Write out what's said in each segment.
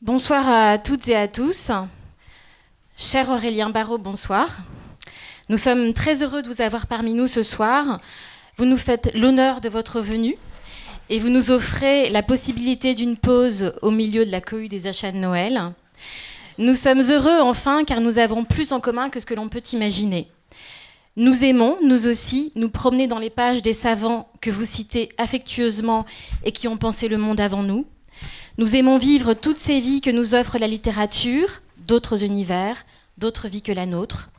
Bonsoir à toutes et à tous. Cher Aurélien Barraud, bonsoir. Nous sommes très heureux de vous avoir parmi nous ce soir. Vous nous faites l'honneur de votre venue et vous nous offrez la possibilité d'une pause au milieu de la cohue des achats de Noël. Nous sommes heureux enfin car nous avons plus en commun que ce que l'on peut imaginer. Nous aimons, nous aussi, nous promener dans les pages des savants que vous citez affectueusement et qui ont pensé le monde avant nous. Nous aimons vivre toutes ces vies que nous offre la littérature, d'autres univers, d'autres vies que la nôtre.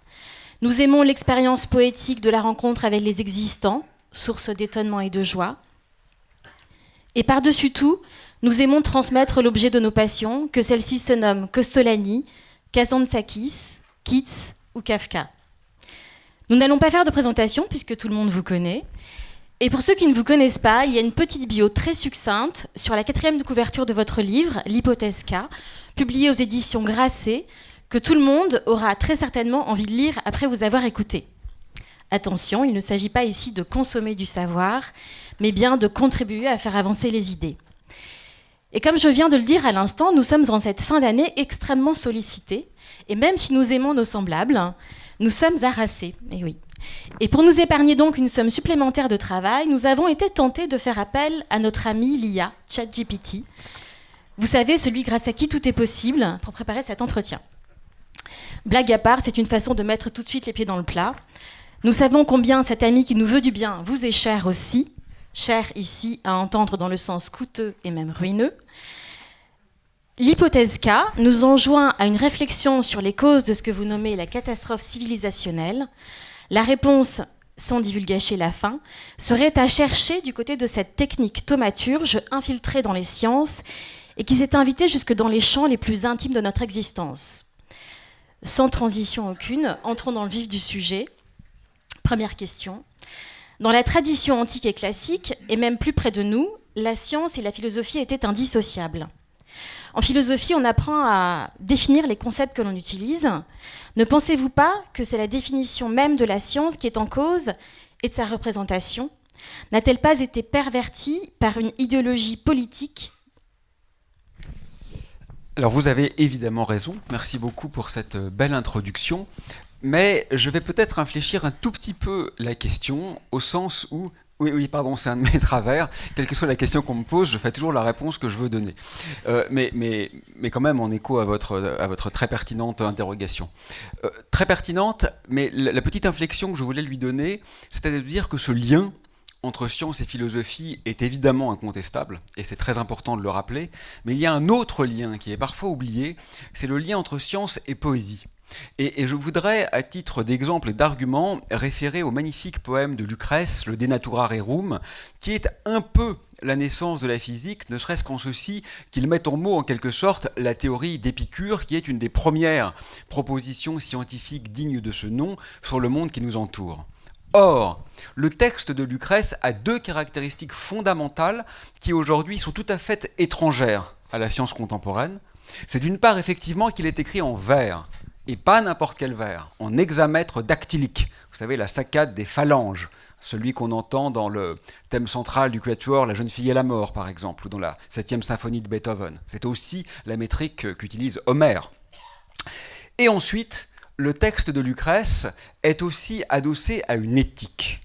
Nous aimons l'expérience poétique de la rencontre avec les existants, source d'étonnement et de joie. Et par-dessus tout, nous aimons transmettre l'objet de nos passions, que celle-ci se nomme Kostolany, Kazantzakis, Keats ou Kafka. Nous n'allons pas faire de présentation puisque tout le monde vous connaît. Et pour ceux qui ne vous connaissent pas, il y a une petite bio très succincte sur la 4e de couverture de votre livre, L'Hypothèse K, publié aux éditions Grasset, que tout le monde aura très certainement envie de lire après vous avoir écouté. Attention, il ne s'agit pas ici de consommer du savoir, mais bien de contribuer à faire avancer les idées. Et comme je viens de le dire à l'instant, nous sommes en cette fin d'année extrêmement sollicités, et même si nous aimons nos semblables, nous sommes harassés, et oui. Et pour nous épargner donc une somme supplémentaire de travail, nous avons été tentés de faire appel à notre ami l'IA, ChatGPT. Vous savez, celui grâce à qui tout est possible pour préparer cet entretien. Blague à part, c'est une façon de mettre tout de suite les pieds dans le plat. Nous savons combien cet ami qui nous veut du bien vous est cher aussi, cher ici à entendre dans le sens coûteux et même ruineux. L'hypothèse K nous enjoint à une réflexion sur les causes de ce que vous nommez la catastrophe civilisationnelle. La réponse, sans divulgacher la fin, serait à chercher du côté de cette technique thaumaturge infiltrée dans les sciences et qui s'est invitée jusque dans les champs les plus intimes de notre existence. Sans transition aucune, entrons dans le vif du sujet. Première question. Dans la tradition antique et classique, et même plus près de nous, la science et la philosophie étaient indissociables. En philosophie, on apprend à définir les concepts que l'on utilise. Ne pensez-vous pas que c'est la définition même de la science qui est en cause et de sa représentation ? N'a-t-elle pas été pervertie par une idéologie politique ? Alors vous avez évidemment raison, merci beaucoup pour cette belle introduction, mais je vais peut-être infléchir un tout petit peu la question au sens où oui, pardon, c'est un de mes travers. Quelle que soit la question qu'on me pose, je fais toujours la réponse que je veux donner. Mais quand même en écho à votre très pertinente interrogation. Très pertinente, mais la petite inflexion que je voulais lui donner, c'était de dire que ce lien entre science et philosophie est évidemment incontestable, et c'est très important de le rappeler, mais il y a un autre lien qui est parfois oublié, c'est le lien entre science et poésie. Et je voudrais, à titre d'exemple et d'argument, référer au magnifique poème de Lucrèce, le De Natura Rerum, qui est un peu la naissance de la physique, ne serait-ce qu'en ceci qu'il met en mots en quelque sorte la théorie d'Épicure, qui est une des premières propositions scientifiques dignes de ce nom sur le monde qui nous entoure. Or, le texte de Lucrèce a deux caractéristiques fondamentales qui aujourd'hui sont tout à fait étrangères à la science contemporaine. C'est d'une part effectivement qu'il est écrit en vers, et pas n'importe quel vers, en hexamètre dactylique. Vous savez, la saccade des phalanges, celui qu'on entend dans le thème central du quatuor La jeune fille et la mort, par exemple, ou dans la 7e symphonie de Beethoven. C'est aussi la métrique qu'utilise Homère. Et ensuite, le texte de Lucrèce est aussi adossé à une éthique.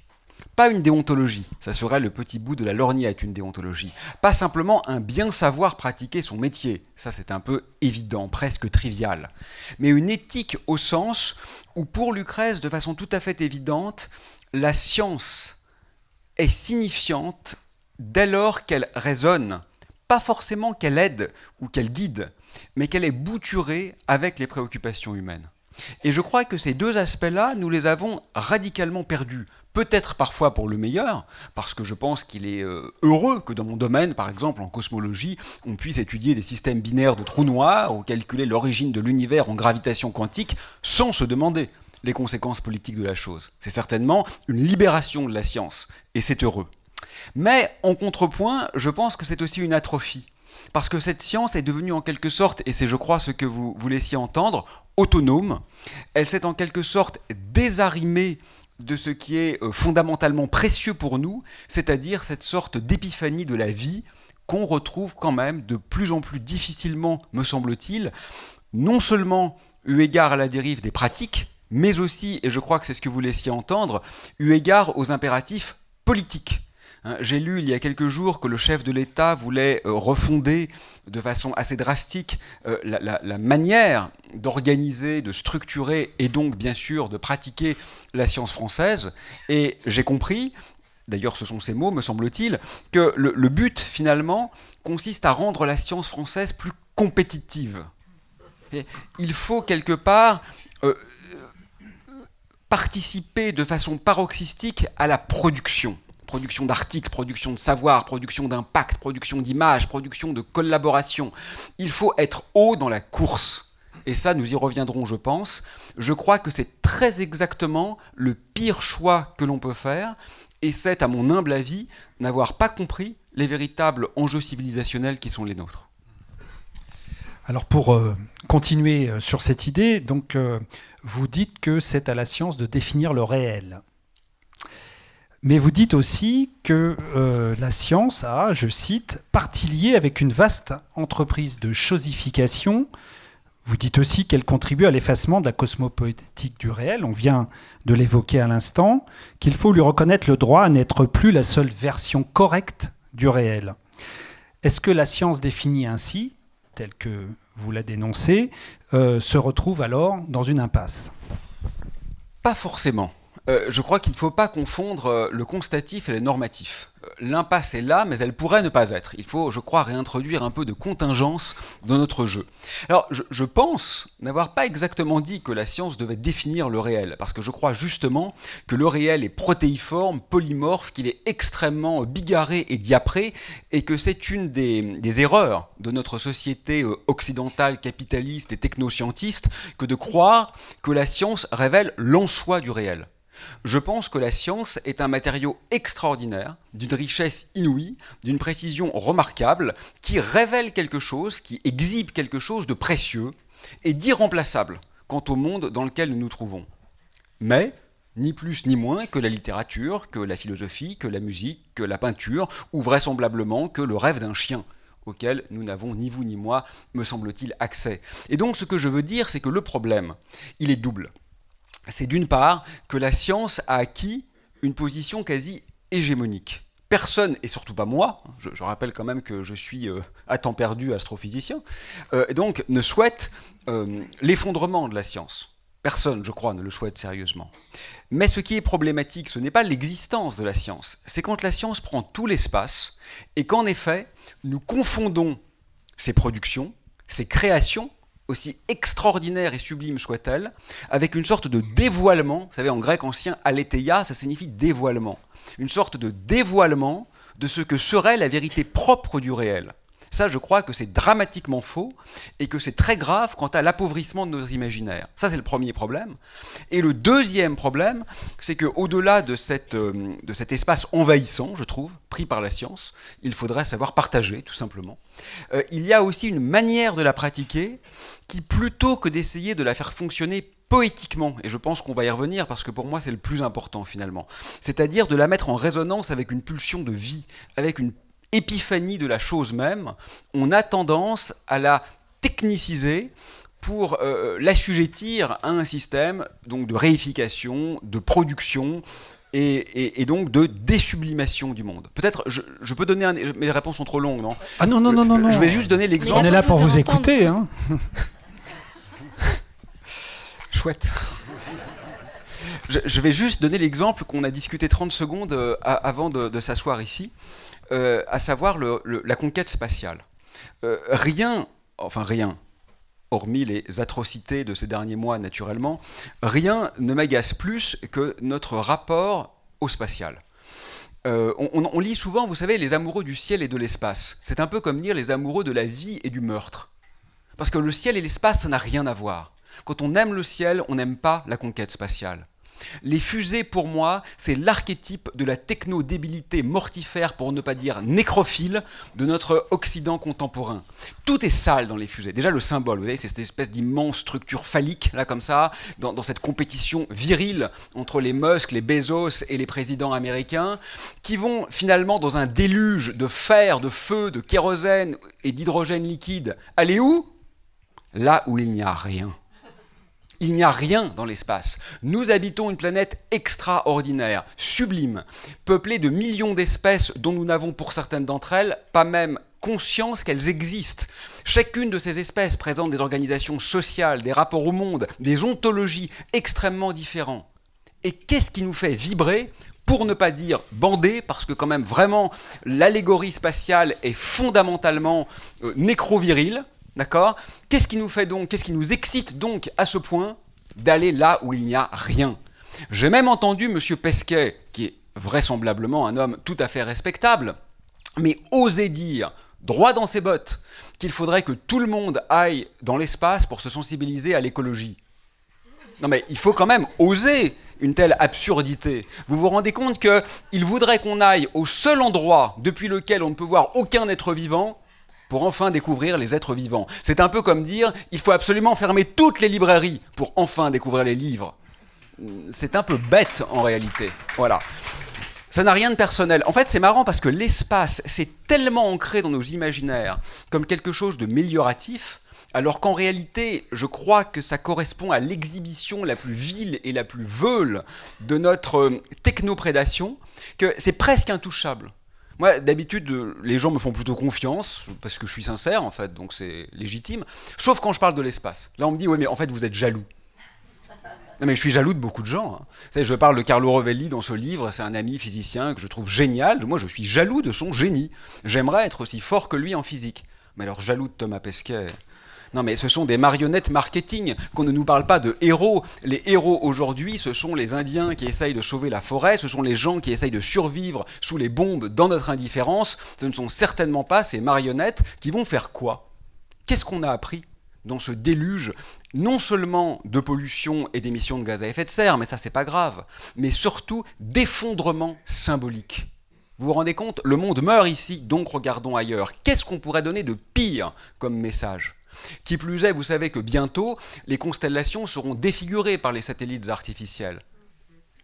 Pas une déontologie, ça serait le petit bout de la lorgnette, une déontologie. Pas simplement un bien savoir pratiquer son métier, ça c'est un peu évident, presque trivial. Mais une éthique au sens où pour Lucrèce, de façon tout à fait évidente, la science est signifiante dès lors qu'elle raisonne, pas forcément qu'elle aide ou qu'elle guide, mais qu'elle est bouturée avec les préoccupations humaines. Et je crois que ces deux aspects-là, nous les avons radicalement perdus. Peut-être parfois pour le meilleur, parce que je pense qu'il est heureux que dans mon domaine, par exemple en cosmologie, on puisse étudier des systèmes binaires de trous noirs ou calculer l'origine de l'univers en gravitation quantique sans se demander les conséquences politiques de la chose. C'est certainement une libération de la science, et c'est heureux. Mais en contrepoint, je pense que c'est aussi une atrophie. Parce que cette science est devenue en quelque sorte, et c'est je crois ce que vous laissiez entendre, autonome. Elle s'est en quelque sorte désarrimée de ce qui est fondamentalement précieux pour nous, c'est-à-dire cette sorte d'épiphanie de la vie qu'on retrouve quand même de plus en plus difficilement, me semble-t-il, non seulement eu égard à la dérive des pratiques, mais aussi, et je crois que c'est ce que vous laissiez entendre, eu égard aux impératifs politiques. J'ai lu il y a quelques jours que le chef de l'État voulait refonder de façon assez drastique la manière d'organiser, de structurer et donc bien sûr de pratiquer la science française. Et j'ai compris, d'ailleurs ce sont ces mots me semble-t-il, que le but finalement consiste à rendre la science française plus compétitive. Et il faut quelque part participer de façon paroxystique à la production d'articles, production de savoir, production d'impact, production d'images, production de collaboration. Il faut être haut dans la course. Et ça, nous y reviendrons, je pense. Je crois que c'est très exactement le pire choix que l'on peut faire, et c'est, à mon humble avis, n'avoir pas compris les véritables enjeux civilisationnels qui sont les nôtres. Alors pour continuer sur cette idée, donc, vous dites que c'est à la science de définir le réel. Mais vous dites aussi que la science a, je cite, partie liée avec une vaste entreprise de chosification. Vous dites aussi qu'elle contribue à l'effacement de la cosmopolitique du réel, on vient de l'évoquer à l'instant, qu'il faut lui reconnaître le droit à n'être plus la seule version correcte du réel. Est-ce que la science définie ainsi, telle que vous la dénoncez, se retrouve alors dans une impasse ? Pas forcément. Je crois qu'il ne faut pas confondre le constatif et le normatif. L'impasse est là, mais elle pourrait ne pas être. Il faut, je crois, réintroduire un peu de contingence dans notre jeu. Alors, je pense n'avoir pas exactement dit que la science devait définir le réel, parce que je crois justement que le réel est protéiforme, polymorphe, qu'il est extrêmement bigarré et diapré, et que c'est une des erreurs de notre société occidentale, capitaliste et technoscientiste, que de croire que la science révèle l'en-soi du réel. Je pense que la science est un matériau extraordinaire, d'une richesse inouïe, d'une précision remarquable, qui révèle quelque chose, qui exhibe quelque chose de précieux et d'irremplaçable quant au monde dans lequel nous nous trouvons. Mais, ni plus ni moins que la littérature, que la philosophie, que la musique, que la peinture, ou vraisemblablement que le rêve d'un chien, auquel nous n'avons ni vous ni moi, me semble-t-il, accès. Et donc ce que je veux dire, c'est que le problème, il est double. C'est d'une part que la science a acquis une position quasi hégémonique. Personne, et surtout pas moi, je rappelle quand même que je suis à temps perdu astrophysicien, et donc ne souhaite l'effondrement de la science. Personne, je crois, ne le souhaite sérieusement. Mais ce qui est problématique, ce n'est pas l'existence de la science, c'est quand la science prend tout l'espace et qu'en effet, nous confondons ses productions, ses créations, aussi extraordinaire et sublime soit-elle, avec une sorte de dévoilement, vous savez, en grec ancien, aletheia, ça signifie dévoilement, une sorte de dévoilement de ce que serait la vérité propre du réel. Ça, je crois que c'est dramatiquement faux et que c'est très grave quant à l'appauvrissement de nos imaginaires. Ça, c'est le premier problème. Et le deuxième problème, c'est qu'au-delà de cet espace envahissant, je trouve, pris par la science, il faudrait savoir partager, tout simplement. Il y a aussi une manière de la pratiquer qui, plutôt que d'essayer de la faire fonctionner poétiquement, et je pense qu'on va y revenir parce que pour moi c'est le plus important finalement, c'est-à-dire de la mettre en résonance avec une pulsion de vie, avec une épiphanie de la chose même, on a tendance à la techniciser pour l'assujettir à un système donc, de réification, de production et donc de désublimation du monde. Peut-être, je peux donner mes réponses sont trop longues, non ? Ah non. Je vais juste donner l'exemple. On est là pour vous écouter. Hein. Chouette. Je vais juste donner l'exemple qu'on a discuté 30 secondes avant de s'asseoir ici. À savoir la conquête spatiale. Rien, hormis les atrocités de ces derniers mois naturellement, rien ne m'agace plus que notre rapport au spatial. On lit souvent, vous savez, les amoureux du ciel et de l'espace. C'est un peu comme dire les amoureux de la vie et du meurtre. Parce que le ciel et l'espace, ça n'a rien à voir. Quand on aime le ciel, on n'aime pas la conquête spatiale. Les fusées, pour moi, c'est l'archétype de la techno-débilité mortifère, pour ne pas dire nécrophile, de notre Occident contemporain. Tout est sale dans les fusées. Déjà, le symbole, vous voyez, c'est cette espèce d'immense structure phallique, là, comme ça, dans cette compétition virile entre les Musk, les Bezos et les présidents américains, qui vont finalement, dans un déluge de fer, de feu, de kérosène et d'hydrogène liquide, aller où ? Là où il n'y a rien. Il n'y a rien dans l'espace. Nous habitons une planète extraordinaire, sublime, peuplée de millions d'espèces dont nous n'avons pour certaines d'entre elles pas même conscience qu'elles existent. Chacune de ces espèces présente des organisations sociales, des rapports au monde, des ontologies extrêmement différents. Et qu'est-ce qui nous fait vibrer ? Pour ne pas dire bander, parce que quand même vraiment l'allégorie spatiale est fondamentalement nécro-virile. D'accord ? Qu'est-ce qui nous fait donc, qu'est-ce qui nous excite donc à ce point d'aller là où il n'y a rien ? J'ai même entendu M. Pesquet, qui est vraisemblablement un homme tout à fait respectable, mais oser dire, droit dans ses bottes, qu'il faudrait que tout le monde aille dans l'espace pour se sensibiliser à l'écologie. Non mais il faut quand même oser une telle absurdité. Vous vous rendez compte qu'il voudrait qu'on aille au seul endroit depuis lequel on ne peut voir aucun être vivant pour enfin découvrir les êtres vivants. C'est un peu comme dire, il faut absolument fermer toutes les librairies pour enfin découvrir les livres. C'est un peu bête en réalité. Voilà. Ça n'a rien de personnel. En fait, c'est marrant parce que l'espace, c'est tellement ancré dans nos imaginaires comme quelque chose de mélioratif, alors qu'en réalité, je crois que ça correspond à l'exhibition la plus vile et la plus veule de notre technoprédation, que c'est presque intouchable. Moi, d'habitude, les gens me font plutôt confiance, parce que je suis sincère, en fait, donc c'est légitime, sauf quand je parle de l'espace. Là, on me dit, oui, mais en fait, vous êtes jaloux. Non, mais je suis jaloux de beaucoup de gens. Hein. Vous savez, je parle de Carlo Rovelli dans ce livre, c'est un ami physicien que je trouve génial. Moi, je suis jaloux de son génie. J'aimerais être aussi fort que lui en physique. Mais alors, jaloux de Thomas Pesquet... Non mais ce sont des marionnettes marketing, qu'on ne nous parle pas de héros. Les héros aujourd'hui, ce sont les Indiens qui essayent de sauver la forêt, ce sont les gens qui essayent de survivre sous les bombes dans notre indifférence. Ce ne sont certainement pas ces marionnettes qui vont faire quoi ? Qu'est-ce qu'on a appris dans ce déluge, non seulement de pollution et d'émissions de gaz à effet de serre, mais ça c'est pas grave, mais surtout d'effondrement symbolique. Vous vous rendez compte ? Le monde meurt ici, donc regardons ailleurs. Qu'est-ce qu'on pourrait donner de pire comme message ? Qui plus est, vous savez que bientôt, les constellations seront défigurées par les satellites artificiels.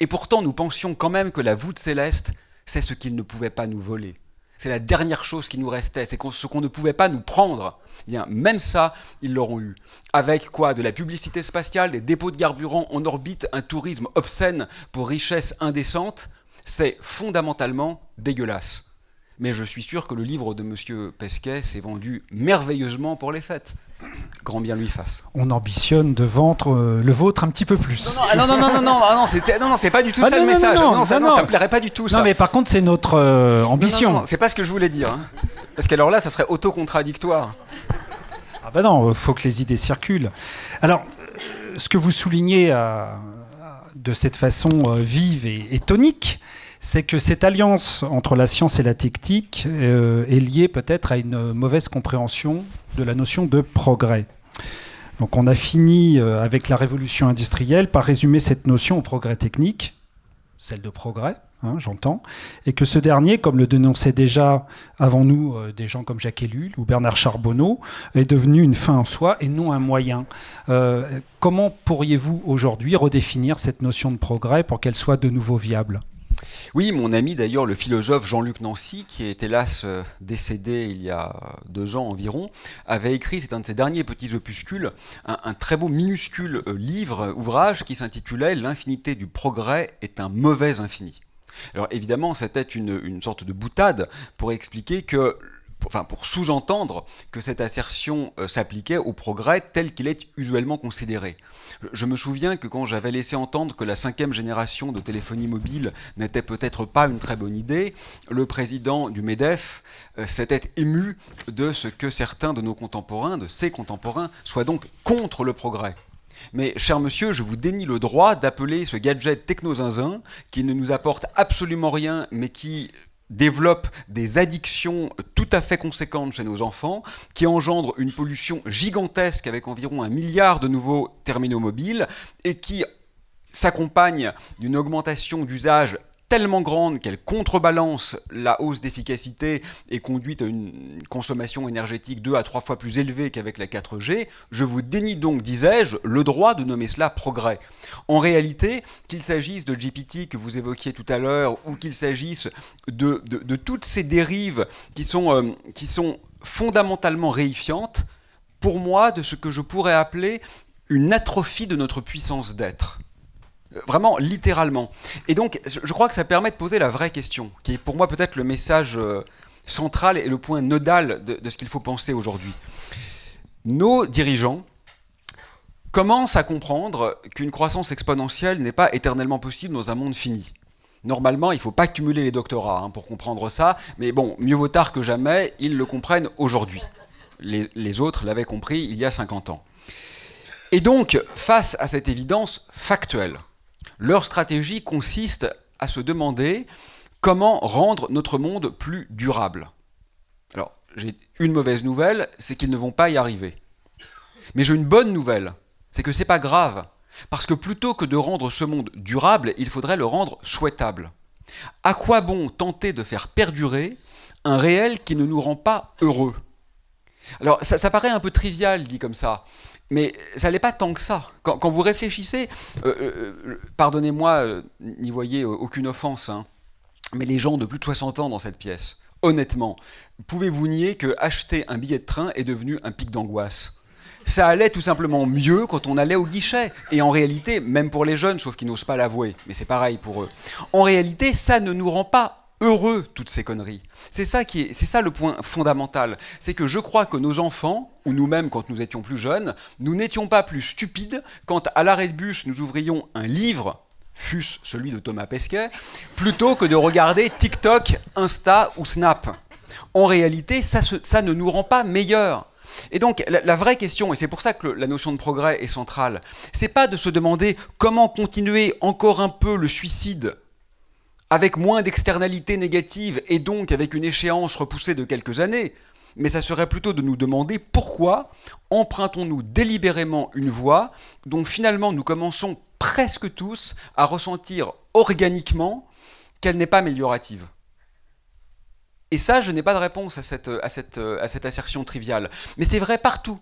Et pourtant, nous pensions quand même que la voûte céleste, c'est ce qu'ils ne pouvaient pas nous voler. C'est la dernière chose qui nous restait, c'est ce qu'on ne pouvait pas nous prendre. Bien, même ça, ils l'auront eu. Avec quoi ? De la publicité spatiale, des dépôts de carburant en orbite, un tourisme obscène pour richesse indécente. C'est fondamentalement dégueulasse. Mais je suis sûr que le livre de M. Pesquet s'est vendu merveilleusement pour les fêtes. Grand bien lui fasse. On ambitionne de vendre le vôtre un petit peu plus. Non, c'est pas du tout ça le message. Ça me plairait pas du tout. Ça. Non, mais par contre, c'est notre ambition. Non, c'est pas ce que je voulais dire. Hein. Parce qu'alors là, ça serait autocontradictoire. Ah ben non, il faut que les idées circulent. Alors, ce que vous soulignez de cette façon vive et tonique, c'est que cette alliance entre la science et la technique est liée peut-être à une mauvaise compréhension de la notion de progrès. Donc on a fini avec la révolution industrielle par résumer cette notion au progrès technique, celle de progrès, j'entends, et que ce dernier, comme le dénonçaient déjà avant nous des gens comme Jacques Ellul ou Bernard Charbonneau, est devenu une fin en soi et non un moyen. Comment pourriez-vous aujourd'hui redéfinir cette notion de progrès pour qu'elle soit de nouveau viable ? Oui, mon ami d'ailleurs, le philosophe Jean-Luc Nancy, qui est hélas décédé il y a 2 ans environ, avait écrit, c'est un de ses derniers petits opuscules, un très beau minuscule ouvrage qui s'intitulait « L'infinité du progrès est un mauvais infini ». Alors évidemment, c'était une sorte de boutade pour expliquer que, pour sous-entendre que cette assertion s'appliquait au progrès tel qu'il est usuellement considéré. Je me souviens que quand j'avais laissé entendre que la 5e génération de téléphonie mobile n'était peut-être pas une très bonne idée, le président du MEDEF s'était ému de ce que certains de nos contemporains, de ses contemporains, soient donc contre le progrès. Mais, cher monsieur, je vous dénie le droit d'appeler ce gadget techno-zinzin, qui ne nous apporte absolument rien, mais qui développe des addictions tout à fait conséquentes chez nos enfants, qui engendrent une pollution gigantesque avec environ 1 milliard de nouveaux terminaux mobiles, et qui s'accompagne d'une augmentation d'usage tellement grande qu'elle contrebalance la hausse d'efficacité et conduit à une consommation énergétique 2 à 3 fois plus élevée qu'avec la 4G, je vous dénie donc, disais-je, le droit de nommer cela progrès. En réalité, qu'il s'agisse de GPT que vous évoquiez tout à l'heure, ou qu'il s'agisse de toutes ces dérives qui sont fondamentalement réifiantes, pour moi, de ce que je pourrais appeler une atrophie de notre puissance d'être. Vraiment, littéralement. Et donc, je crois que ça permet de poser la vraie question, qui est pour moi peut-être le message central et le point nodal de ce qu'il faut penser aujourd'hui. Nos dirigeants commencent à comprendre qu'une croissance exponentielle n'est pas éternellement possible dans un monde fini. Normalement, il ne faut pas cumuler les doctorats pour comprendre ça, mais bon, mieux vaut tard que jamais, ils le comprennent aujourd'hui. Les autres l'avaient compris il y a 50 ans. Et donc, face à cette évidence factuelle, leur stratégie consiste à se demander comment rendre notre monde plus durable. Alors, j'ai une mauvaise nouvelle, c'est qu'ils ne vont pas y arriver. Mais j'ai une bonne nouvelle, c'est que c'est pas grave, parce que plutôt que de rendre ce monde durable, il faudrait le rendre souhaitable. À quoi bon tenter de faire perdurer un réel qui ne nous rend pas heureux ? Alors, ça paraît un peu trivial dit comme ça, mais ça n'est pas tant que ça. Quand vous réfléchissez, pardonnez-moi, n'y voyez aucune offense, mais les gens de plus de 60 ans dans cette pièce, honnêtement, pouvez-vous nier que acheter un billet de train est devenu un pic d'angoisse ? Ça allait tout simplement mieux quand on allait au guichet. Et en réalité, même pour les jeunes, sauf qu'ils n'osent pas l'avouer, mais c'est pareil pour eux, en réalité, ça ne nous rend pas heureux, toutes ces conneries. C'est ça le point fondamental. C'est que je crois que nos enfants, ou nous-mêmes quand nous étions plus jeunes, nous n'étions pas plus stupides quand à l'arrêt de bus nous ouvrions un livre, fût-ce celui de Thomas Pesquet, plutôt que de regarder TikTok, Insta ou Snap. En réalité, ça ne nous rend pas meilleurs. Et donc, la vraie question, et c'est pour ça que la notion de progrès est centrale, c'est pas de se demander comment continuer encore un peu le suicide avec moins d'externalités négatives et donc avec une échéance repoussée de quelques années, mais ça serait plutôt de nous demander pourquoi empruntons-nous délibérément une voie dont finalement nous commençons presque tous à ressentir organiquement qu'elle n'est pas améliorative. Et ça, je n'ai pas de réponse à cette assertion triviale. Mais c'est vrai partout.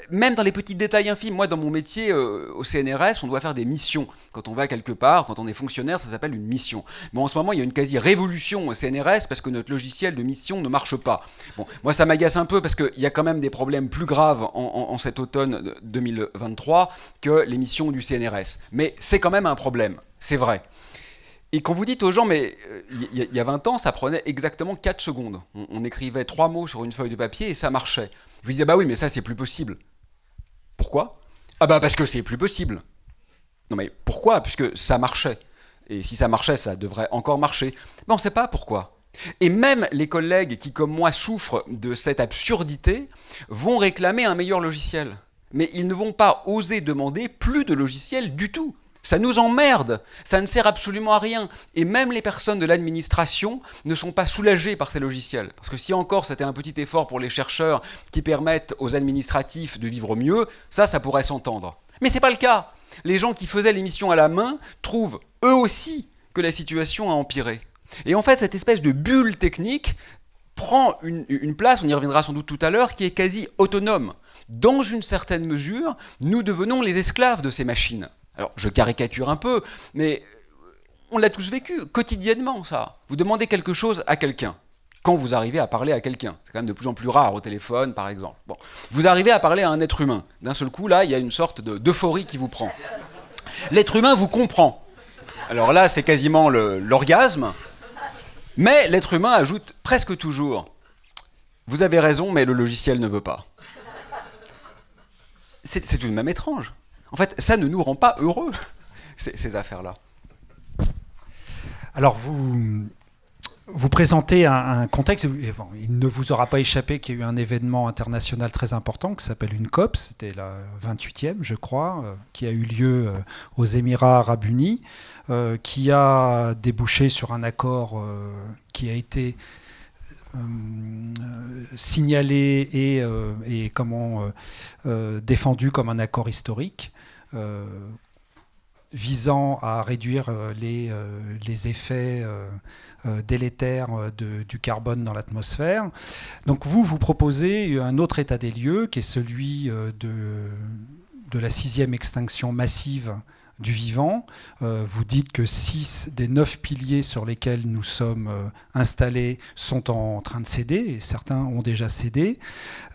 Même dans les petits détails infimes. Moi, dans mon métier, au CNRS, on doit faire des missions. Quand on va quelque part, quand on est fonctionnaire, ça s'appelle une mission. Bon, en ce moment, il y a une quasi-révolution au CNRS parce que notre logiciel de mission ne marche pas. Bon, moi, ça m'agace un peu parce qu'il y a quand même des problèmes plus graves en cet automne 2023 que les missions du CNRS. Mais c'est quand même un problème, c'est vrai. Et quand vous dites aux gens, mais il y a 20 ans, ça prenait exactement 4 secondes. On écrivait 3 mots sur une feuille de papier et ça marchait. Vous dites, bah oui, mais ça, c'est plus possible. Pourquoi ? Ah bah parce que c'est plus possible. Non mais pourquoi ? Puisque ça marchait. Et si ça marchait, ça devrait encore marcher. Mais on ne sait pas pourquoi. Et même les collègues qui, comme moi, souffrent de cette absurdité, vont réclamer un meilleur logiciel. Mais ils ne vont pas oser demander plus de logiciel du tout. Ça nous emmerde, ça ne sert absolument à rien. Et même les personnes de l'administration ne sont pas soulagées par ces logiciels. Parce que si encore c'était un petit effort pour les chercheurs qui permettent aux administratifs de vivre mieux, ça pourrait s'entendre. Mais c'est pas le cas. Les gens qui faisaient l'émission à la main trouvent eux aussi que la situation a empiré. Et en fait, cette espèce de bulle technique prend une place, on y reviendra sans doute tout à l'heure, qui est quasi autonome. Dans une certaine mesure, nous devenons les esclaves de ces machines. Alors, je caricature un peu, mais on l'a tous vécu, quotidiennement, ça. Vous demandez quelque chose à quelqu'un, quand vous arrivez à parler à quelqu'un. C'est quand même de plus en plus rare au téléphone, par exemple. Bon. Vous arrivez à parler à un être humain. D'un seul coup, là, il y a une sorte d'euphorie qui vous prend. L'être humain vous comprend. Alors là, c'est quasiment l'orgasme. Mais l'être humain ajoute presque toujours « Vous avez raison, mais le logiciel ne veut pas ». C'est tout de même étrange. En fait, ça ne nous rend pas heureux, ces affaires-là. Alors, vous présentez un contexte. Bon, il ne vous aura pas échappé qu'il y a eu un événement international très important qui s'appelle une COP, c'était la 28e, je crois, qui a eu lieu aux Émirats Arabes Unis, qui a débouché sur un accord qui a été signalé et défendu comme un accord historique. visant à réduire les effets délétères du carbone dans l'atmosphère. Donc vous proposez un autre état des lieux qui est celui de la 6e extinction massive du vivant. Vous dites que 6 des 9 piliers sur lesquels nous sommes installés sont en train de céder, et certains ont déjà cédé.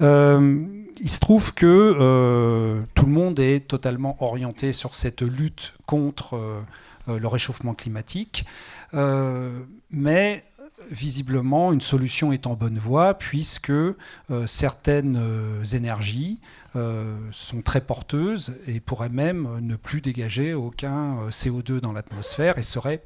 Il se trouve que tout le monde est totalement orienté sur cette lutte contre le réchauffement climatique, mais visiblement, une solution est en bonne voie puisque certaines énergies sont très porteuses et pourraient même ne plus dégager aucun CO2 dans l'atmosphère et seraient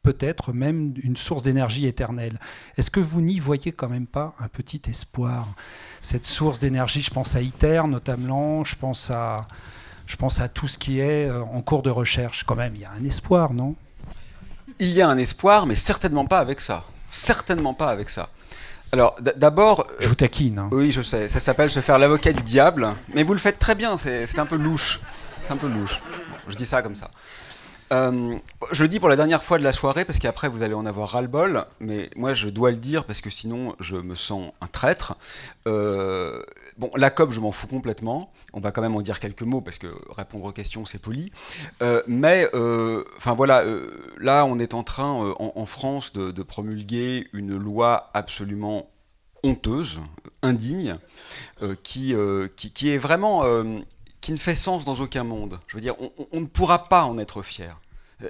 peut-être même une source d'énergie éternelle. Est-ce que vous n'y voyez quand même pas un petit espoir? Cette source d'énergie, je pense à ITER notamment, je pense à tout ce qui est en cours de recherche. Quand même, il y a un espoir, non? Il y a un espoir, mais certainement pas avec ça. Certainement pas avec ça. Alors, d'abord... Je vous taquine. Hein. Oui, je sais. Ça s'appelle se faire l'avocat du diable. Mais vous le faites très bien. C'est un peu louche. C'est un peu louche. Je dis ça comme ça. Je le dis pour la dernière fois de la soirée, parce qu'après, vous allez en avoir ras-le-bol. Mais moi, je dois le dire, parce que sinon, je me sens un traître. Bon, la COP, je m'en fous complètement. On va quand même en dire quelques mots, parce que répondre aux questions, c'est poli. Enfin voilà, là, on est en train, en France, de promulguer une loi absolument honteuse, indigne, qui est vraiment... qui ne fait sens dans aucun monde. Je veux dire, on ne pourra pas en être fier.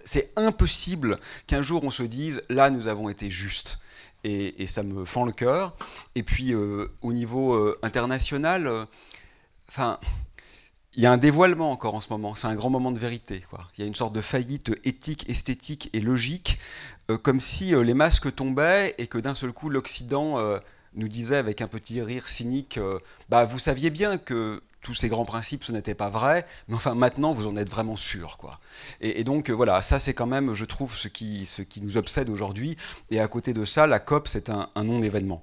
C'est impossible qu'un jour on se dise « là, nous avons été justes ». Et ça me fend le cœur. Et puis, au niveau international, il y a un dévoilement encore en ce moment. C'est un grand moment de vérité, quoi. Il y a une sorte de faillite éthique, esthétique et logique, comme si les masques tombaient et que d'un seul coup, l'Occident nous disait avec un petit rire cynique vous saviez bien que tous ces grands principes, ce n'était pas vrai, mais enfin maintenant vous en êtes vraiment sûr, quoi. Et donc voilà, ça c'est quand même, je trouve, ce qui nous obsède aujourd'hui. Et à côté de ça, la COP, c'est un non-événement.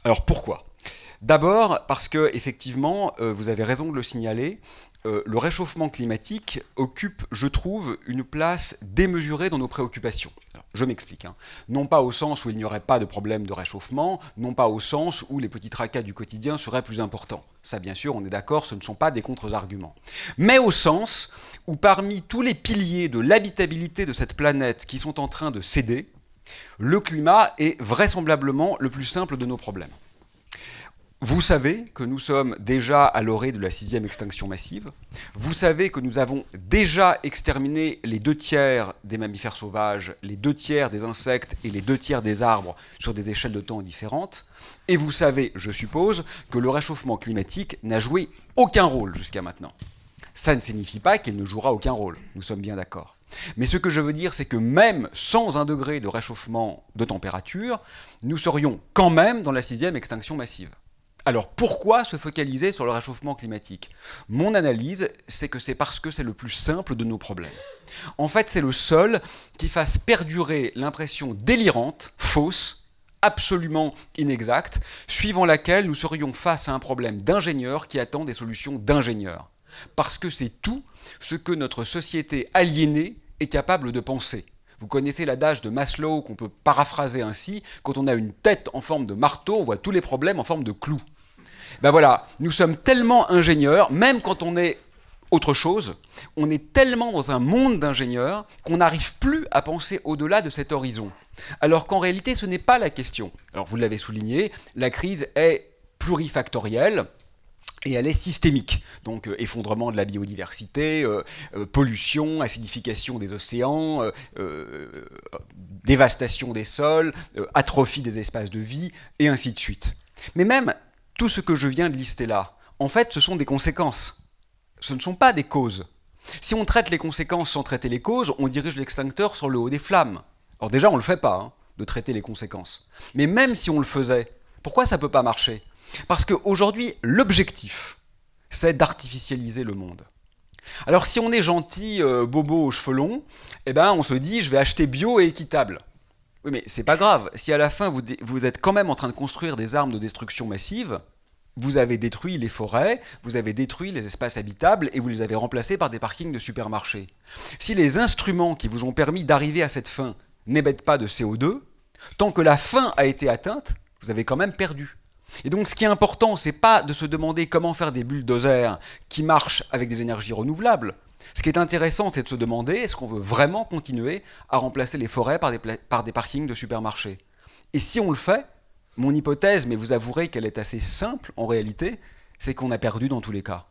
Alors pourquoi ? D'abord parce que effectivement, vous avez raison de le signaler, le réchauffement climatique occupe, je trouve, une place démesurée dans nos préoccupations. Alors, je m'explique. Non pas au sens où il n'y aurait pas de problème de réchauffement, non pas au sens où les petits tracas du quotidien seraient plus importants. Ça, bien sûr, on est d'accord, ce ne sont pas des contre-arguments. Mais au sens où parmi tous les piliers de l'habitabilité de cette planète qui sont en train de céder, le climat est vraisemblablement le plus simple de nos problèmes. Vous savez que nous sommes déjà à l'orée de la 6e extinction massive. Vous savez que nous avons déjà exterminé les 2/3 des mammifères sauvages, les 2/3 des insectes et les 2/3 des arbres sur des échelles de temps différentes. Et vous savez, je suppose, que le réchauffement climatique n'a joué aucun rôle jusqu'à maintenant. Ça ne signifie pas qu'il ne jouera aucun rôle, nous sommes bien d'accord. Mais ce que je veux dire, c'est que même sans 1 degré de réchauffement de température, nous serions quand même dans la 6e extinction massive. Alors pourquoi se focaliser sur le réchauffement climatique ? Mon analyse, c'est que c'est parce que c'est le plus simple de nos problèmes. En fait, c'est le seul qui fasse perdurer l'impression délirante, fausse, absolument inexacte, suivant laquelle nous serions face à un problème d'ingénieurs qui attend des solutions d'ingénieurs. Parce que c'est tout ce que notre société aliénée est capable de penser. Vous connaissez l'adage de Maslow qu'on peut paraphraser ainsi: quand on a une tête en forme de marteau, on voit tous les problèmes en forme de clou. Ben voilà, nous sommes tellement ingénieurs, même quand on est autre chose, on est tellement dans un monde d'ingénieurs qu'on n'arrive plus à penser au-delà de cet horizon. Alors qu'en réalité, ce n'est pas la question. Alors vous l'avez souligné, la crise est plurifactorielle. Et elle est systémique, donc effondrement de la biodiversité, pollution, acidification des océans, dévastation des sols, atrophie des espaces de vie, et ainsi de suite. Mais même tout ce que je viens de lister là, en fait, ce sont des conséquences. Ce ne sont pas des causes. Si on traite les conséquences sans traiter les causes, on dirige l'extincteur sur le haut des flammes. Alors déjà, on ne le fait pas, de traiter les conséquences. Mais même si on le faisait, pourquoi ça ne peut pas marcher ? Parce qu'aujourd'hui, l'objectif, c'est d'artificialiser le monde. Alors si on est gentil, bobo aux cheveux longs, on se dit, je vais acheter bio et équitable. Oui, mais c'est pas grave. Si à la fin, vous êtes quand même en train de construire des armes de destruction massive, Vous avez détruit les forêts, vous avez détruit les espaces habitables et vous les avez remplacés par des parkings de supermarchés. Si les instruments qui vous ont permis d'arriver à cette fin n'émettent pas de CO2, tant que la fin a été atteinte, vous avez quand même perdu. Et donc ce qui est important, c'est pas de se demander comment faire des bulldozers qui marchent avec des énergies renouvelables. Ce qui est intéressant, c'est de se demander est-ce qu'on veut vraiment continuer à remplacer les forêts par des parkings de supermarchés. Et si on le fait, mon hypothèse, mais vous avouerez qu'elle est assez simple en réalité, c'est qu'on a perdu dans tous les cas.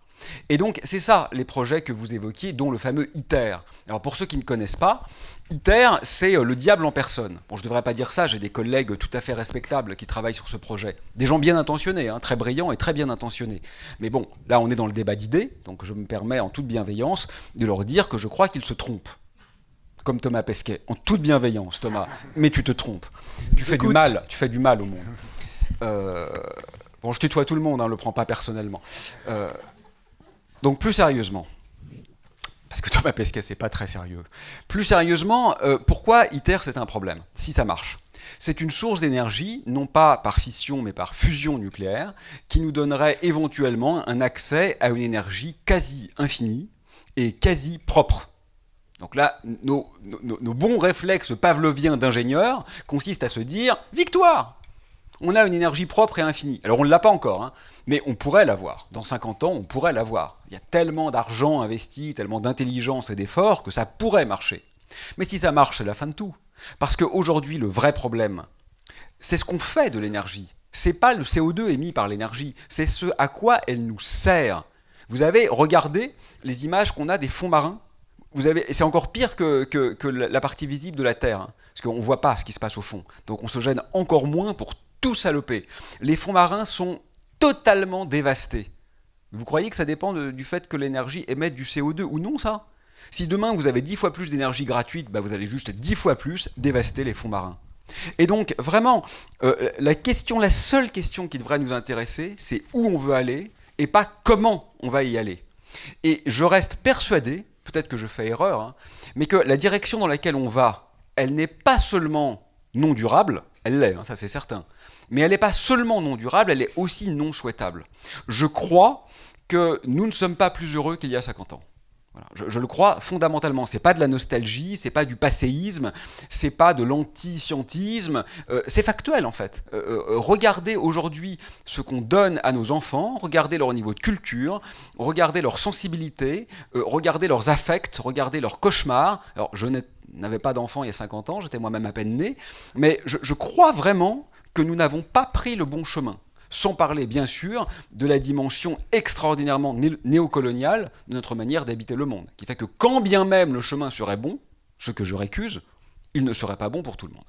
Et donc c'est ça les projets que vous évoquiez, dont le fameux ITER. Alors pour ceux qui ne connaissent pas, ITER c'est le diable en personne. Bon, je ne devrais pas dire ça, j'ai des collègues tout à fait respectables qui travaillent sur ce projet. Des gens bien intentionnés, hein, très brillants et très bien intentionnés. Mais bon, là on est dans le débat d'idées, donc je me permets en toute bienveillance de leur dire que je crois qu'ils se trompent. Comme Thomas Pesquet, en toute bienveillance, Thomas, mais tu te trompes. Tu fais du mal au monde. Bon, je tutoie tout le monde, hein, le prends pas personnellement. Donc plus sérieusement, parce que Thomas Pesquet, c'est pas très sérieux. Plus sérieusement, pourquoi ITER c'est un problème, si ça marche? C'est une source d'énergie, non pas par fission, mais par fusion nucléaire, qui nous donnerait éventuellement un accès à une énergie quasi infinie et quasi propre. Donc là, nos bons réflexes pavloviens d'ingénieurs consistent à se dire « Victoire ! On a une énergie propre et infinie. » Alors on ne l'a pas encore, hein, mais on pourrait l'avoir. Dans 50 ans, on pourrait l'avoir. Il y a tellement d'argent investi, tellement d'intelligence et d'efforts que ça pourrait marcher. Mais si ça marche, c'est la fin de tout. Parce qu'aujourd'hui, le vrai problème, c'est ce qu'on fait de l'énergie. C'est pas le CO2 émis par l'énergie, c'est ce à quoi elle nous sert. Vous avez regardé les images qu'on a des fonds marins. C'est encore pire que la partie visible de la Terre, hein, parce qu'on ne voit pas ce qui se passe au fond. Donc on se gêne encore moins pour tout saloper. Les fonds marins sont totalement dévastés. Vous croyez que ça dépend du fait que l'énergie émette du CO2 ou non, ça? Si demain vous avez 10 fois plus d'énergie gratuite, bah vous allez juste 10 fois plus dévaster les fonds marins. Et donc vraiment, la seule question qui devrait nous intéresser, c'est où on veut aller et pas comment on va y aller. Et je reste persuadé, peut-être que je fais erreur, hein, mais que la direction dans laquelle on va, elle n'est pas seulement non durable, elle l'est, hein, ça c'est certain, mais elle n'est pas seulement non durable, elle est aussi non souhaitable. Je crois que nous ne sommes pas plus heureux qu'il y a 50 ans. Voilà. Je le crois fondamentalement. C'est pas de la nostalgie, c'est pas du passéisme, c'est pas de l'anti-scientisme, c'est factuel en fait. Regardez aujourd'hui ce qu'on donne à nos enfants, regardez leur niveau de culture, regardez leur sensibilité, regardez leurs affects, regardez leurs cauchemars. Alors je n'avais pas d'enfant il y a 50 ans, j'étais moi-même à peine né, mais je crois vraiment que nous n'avons pas pris le bon chemin. Sans parler, bien sûr, de la dimension extraordinairement néocoloniale de notre manière d'habiter le monde, qui fait que quand bien même le chemin serait bon, ce que je récuse, il ne serait pas bon pour tout le monde.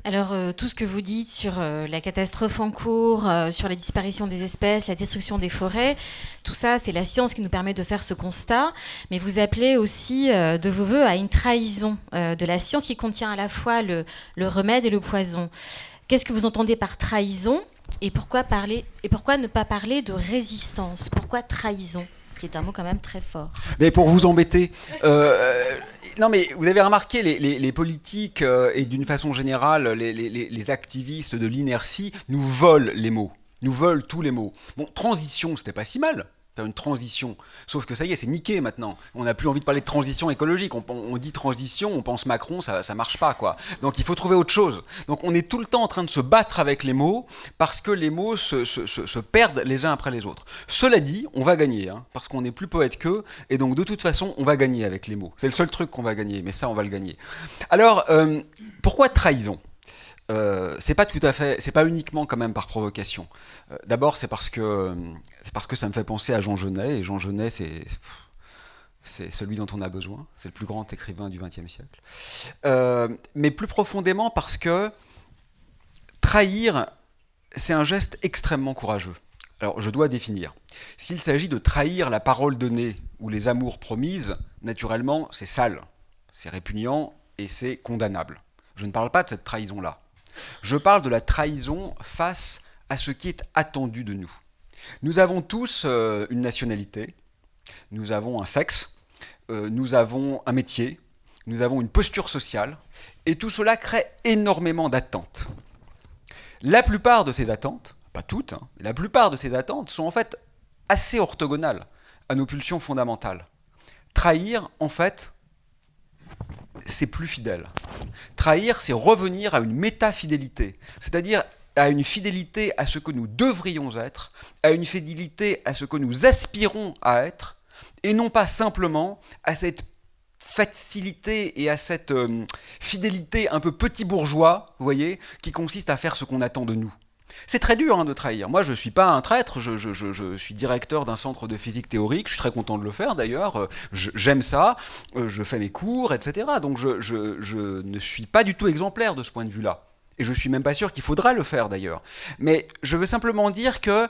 Alors, tout ce que vous dites sur la catastrophe en cours, sur la disparition des espèces, la destruction des forêts, tout ça, c'est la science qui nous permet de faire ce constat. Mais vous appelez aussi de vos voeux à une trahison de la science qui contient à la fois le remède et le poison. Qu'est-ce que vous entendez par trahison et pourquoi ne pas parler de résistance? Pourquoi trahison, qui est un mot quand même très fort? Mais pour vous embêter, non mais vous avez remarqué les politiques et d'une façon générale les activistes de l'inertie nous volent les mots, nous volent tous les mots. Bon, transition, c'était pas si mal. Faire une transition. Sauf que ça y est, c'est niqué maintenant. On n'a plus envie de parler de transition écologique. On dit transition, on pense Macron, ça marche pas, quoi. Donc il faut trouver autre chose. Donc on est tout le temps en train de se battre avec les mots parce que les mots se perdent les uns après les autres. Cela dit, on va gagner, hein, parce qu'on est plus poète qu'eux, et donc de toute façon, on va gagner avec les mots. C'est le seul truc qu'on va gagner, mais ça, on va le gagner. Alors, pourquoi trahison ? C'est pas uniquement quand même par provocation. D'abord, c'est parce que ça me fait penser à Jean Genet, et Jean Genet, c'est celui dont on a besoin. C'est le plus grand écrivain du XXe siècle. Mais plus profondément parce que trahir, c'est un geste extrêmement courageux. Alors, je dois définir. S'il s'agit de trahir la parole donnée ou les amours promises, naturellement, c'est sale, c'est répugnant et c'est condamnable. Je ne parle pas de cette trahison-là. Je parle de la trahison face à ce qui est attendu de nous. Nous avons tous une nationalité, nous avons un sexe, nous avons un métier, nous avons une posture sociale, et tout cela crée énormément d'attentes. La plupart de ces attentes, pas toutes, hein, la plupart de ces attentes sont en fait assez orthogonales à nos pulsions fondamentales. Trahir, en fait, c'est plus fidèle. Trahir, c'est revenir à une métafidélité, c'est-à-dire à une fidélité à ce que nous devrions être, à une fidélité à ce que nous aspirons à être, et non pas simplement à cette facilité et à cette fidélité un peu petit bourgeois, vous voyez, qui consiste à faire ce qu'on attend de nous. C'est très dur de trahir. Moi, je ne suis pas un traître, je suis directeur d'un centre de physique théorique, je suis très content de le faire d'ailleurs, j'aime ça, je fais mes cours, etc. Donc je ne suis pas du tout exemplaire de ce point de vue-là. Et je ne suis même pas sûr qu'il faudra le faire d'ailleurs. Mais je veux simplement dire que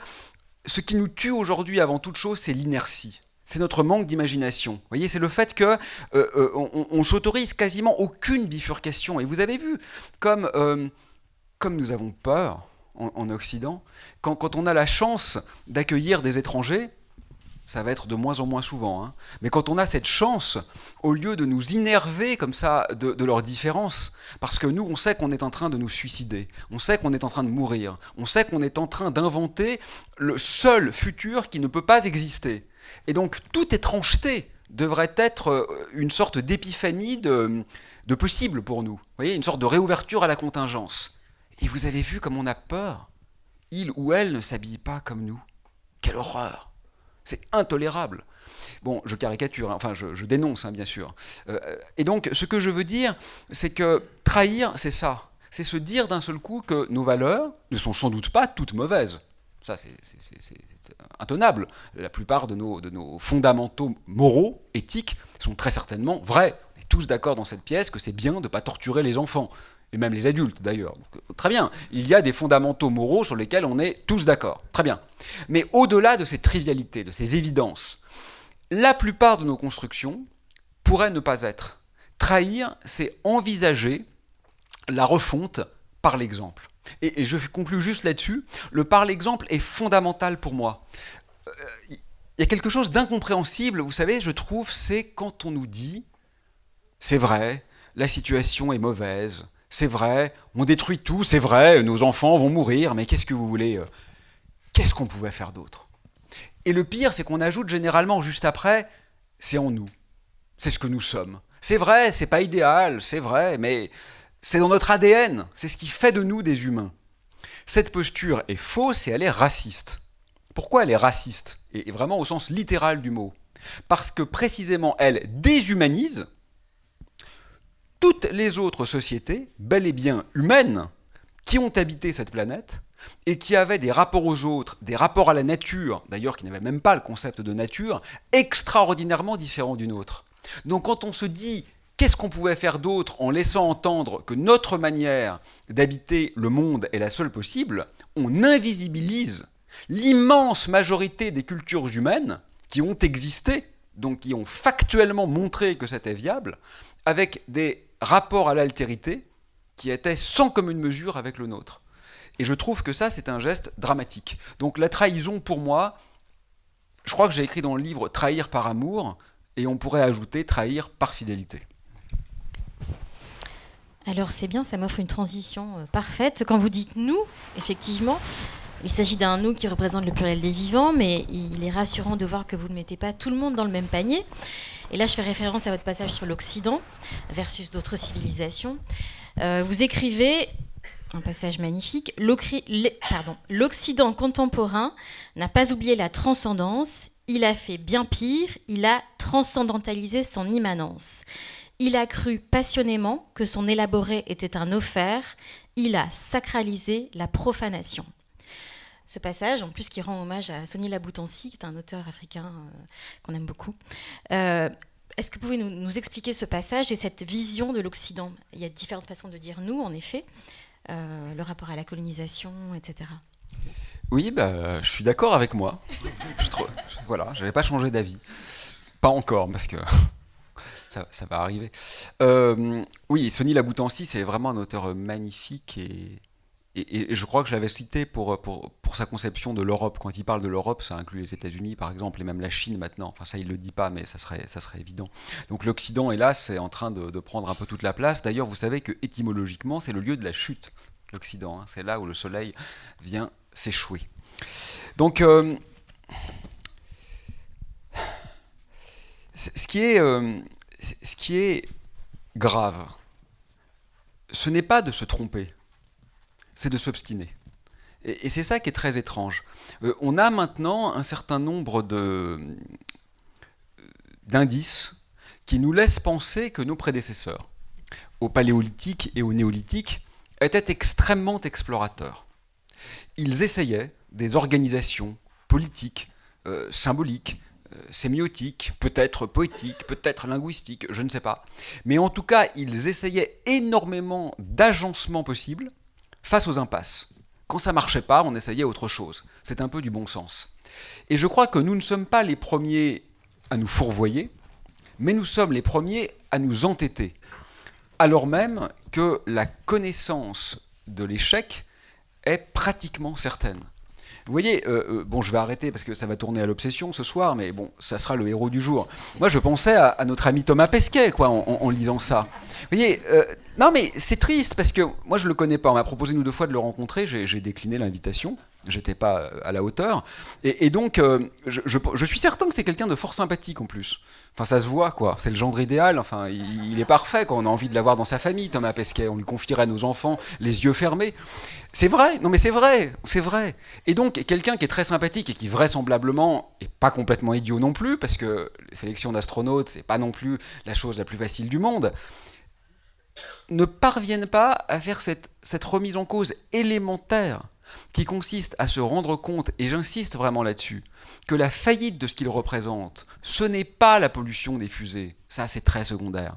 ce qui nous tue aujourd'hui avant toute chose, c'est l'inertie. C'est notre manque d'imagination. Vous voyez, c'est le fait que on s'autorise quasiment aucune bifurcation. Et vous avez vu, comme nous avons peur en Occident, quand on a la chance d'accueillir des étrangers, ça va être de moins en moins souvent, hein, mais quand on a cette chance, au lieu de nous innerver comme ça de leurs différences, parce que nous, on sait qu'on est en train de nous suicider, on sait qu'on est en train de mourir, on sait qu'on est en train d'inventer le seul futur qui ne peut pas exister. Et donc, toute étrangeté devrait être une sorte d'épiphanie de possible pour nous. Vous voyez, une sorte de réouverture à la contingence. Et vous avez vu comme on a peur. Il ou elle ne s'habille pas comme nous. Quelle horreur! C'est intolérable. Bon, je caricature, hein, enfin je dénonce, hein, bien sûr. Et donc, ce que je veux dire, c'est que trahir, c'est ça. C'est se dire d'un seul coup que nos valeurs ne sont sans doute pas toutes mauvaises. Ça, c'est intenable. La plupart de nos fondamentaux moraux, éthiques, sont très certainement vrais. On est tous d'accord dans cette pièce que c'est bien de ne pas torturer les enfants. Et même les adultes d'ailleurs. Très bien, il y a des fondamentaux moraux sur lesquels on est tous d'accord. Très bien. Mais au-delà de ces trivialités, de ces évidences, la plupart de nos constructions pourraient ne pas être. Trahir, c'est envisager la refonte par l'exemple. Et je conclue juste là-dessus. Le par l'exemple est fondamental pour moi. Il y a quelque chose d'incompréhensible, vous savez, je trouve, c'est quand on nous dit « c'est vrai, la situation est mauvaise ». C'est vrai, on détruit tout, c'est vrai, nos enfants vont mourir, mais qu'est-ce que vous voulez? Qu'est-ce qu'on pouvait faire d'autre? Et le pire, c'est qu'on ajoute généralement juste après, c'est en nous, c'est ce que nous sommes. C'est vrai, c'est pas idéal, c'est vrai, mais c'est dans notre ADN, c'est ce qui fait de nous des humains. Cette posture est fausse et elle est raciste. Pourquoi elle est raciste? Et vraiment au sens littéral du mot. Parce que précisément elle déshumanise toutes les autres sociétés, bel et bien humaines, qui ont habité cette planète et qui avaient des rapports aux autres, des rapports à la nature, d'ailleurs qui n'avaient même pas le concept de nature, extraordinairement différents du nôtre. Donc quand on se dit qu'est-ce qu'on pouvait faire d'autre en laissant entendre que notre manière d'habiter le monde est la seule possible, on invisibilise l'immense majorité des cultures humaines qui ont existé, donc qui ont factuellement montré que c'était viable, avec des rapports à l'altérité qui étaient sans commune mesure avec le nôtre. Et je trouve que ça, c'est un geste dramatique. Donc la trahison, pour moi, je crois que j'ai écrit dans le livre « Trahir par amour », et on pourrait ajouter « Trahir par fidélité ». Alors c'est bien, ça m'offre une transition parfaite. Quand vous dites « nous », effectivement, il s'agit d'un « nous » qui représente le pluriel des vivants, mais il est rassurant de voir que vous ne mettez pas tout le monde dans le même panier. Et là, je fais référence à votre passage sur l'Occident versus d'autres civilisations. Vous écrivez, un passage magnifique, l'Occident contemporain n'a pas oublié la transcendance, il a fait bien pire, il a transcendantalisé son immanence. Il a cru passionnément que son élaboré était un offert, il a sacralisé la profanation. Ce passage, en plus qui rend hommage à Sony Laboutansi, qui est un auteur africain qu'on aime beaucoup. Est-ce que vous pouvez nous expliquer ce passage et cette vision de l'Occident? Il y a différentes façons de dire « nous », en effet, le rapport à la colonisation, etc. Oui, je suis d'accord avec moi. Voilà, je n'avais pas changé d'avis. Pas encore, parce que ça va arriver. Oui, Sony Laboutansi, c'est vraiment un auteur magnifique et je crois que je l'avais cité pour sa conception de l'Europe. Quand il parle de l'Europe, ça inclut les États-Unis, par exemple, et même la Chine maintenant. Enfin, ça, il ne le dit pas, mais ça serait évident. Donc l'Occident, hélas, est en train de prendre un peu toute la place. D'ailleurs, vous savez que étymologiquement, c'est le lieu de la chute. l'Occident. Hein. C'est là où le soleil vient s'échouer. Donc, ce qui est grave, ce n'est pas de se tromper, c'est de s'obstiner. Et c'est ça qui est très étrange. On a maintenant un certain nombre d'indices qui nous laissent penser que nos prédécesseurs, au Paléolithique et au Néolithique, étaient extrêmement explorateurs. Ils essayaient des organisations politiques, symboliques, sémiotiques, peut-être poétiques, peut-être linguistiques, je ne sais pas. Mais en tout cas, ils essayaient énormément d'agencements possibles face aux impasses. Quand ça ne marchait pas, on essayait autre chose. C'est un peu du bon sens. Et je crois que nous ne sommes pas les premiers à nous fourvoyer, mais nous sommes les premiers à nous entêter, alors même que la connaissance de l'échec est pratiquement certaine. Vous voyez, bon, je vais arrêter parce que ça va tourner à l'obsession ce soir, mais bon, ça sera le héros du jour. Moi, je pensais à notre ami Thomas Pesquet, quoi, en lisant ça. Vous voyez, non, mais c'est triste parce que moi, je le connais pas. On m'a proposé une ou deux fois de le rencontrer. J'ai décliné l'invitation. J'étais pas à la hauteur. Et donc, je suis certain que c'est quelqu'un de fort sympathique en plus. Enfin, ça se voit, quoi. C'est le gendre idéal. Enfin, il est parfait, quoi. On a envie de l'avoir dans sa famille, Thomas Pesquet. On lui confierait nos enfants les yeux fermés. C'est vrai. Non, mais c'est vrai. C'est vrai. Et donc, quelqu'un qui est très sympathique et qui vraisemblablement est pas complètement idiot non plus, parce que les sélections d'astronautes, c'est pas non plus la chose la plus facile du monde, ne parviennent pas à faire cette remise en cause élémentaire qui consiste à se rendre compte, et j'insiste vraiment là-dessus, que la faillite de ce qu'ils représentent, ce n'est pas la pollution des fusées, ça c'est très secondaire,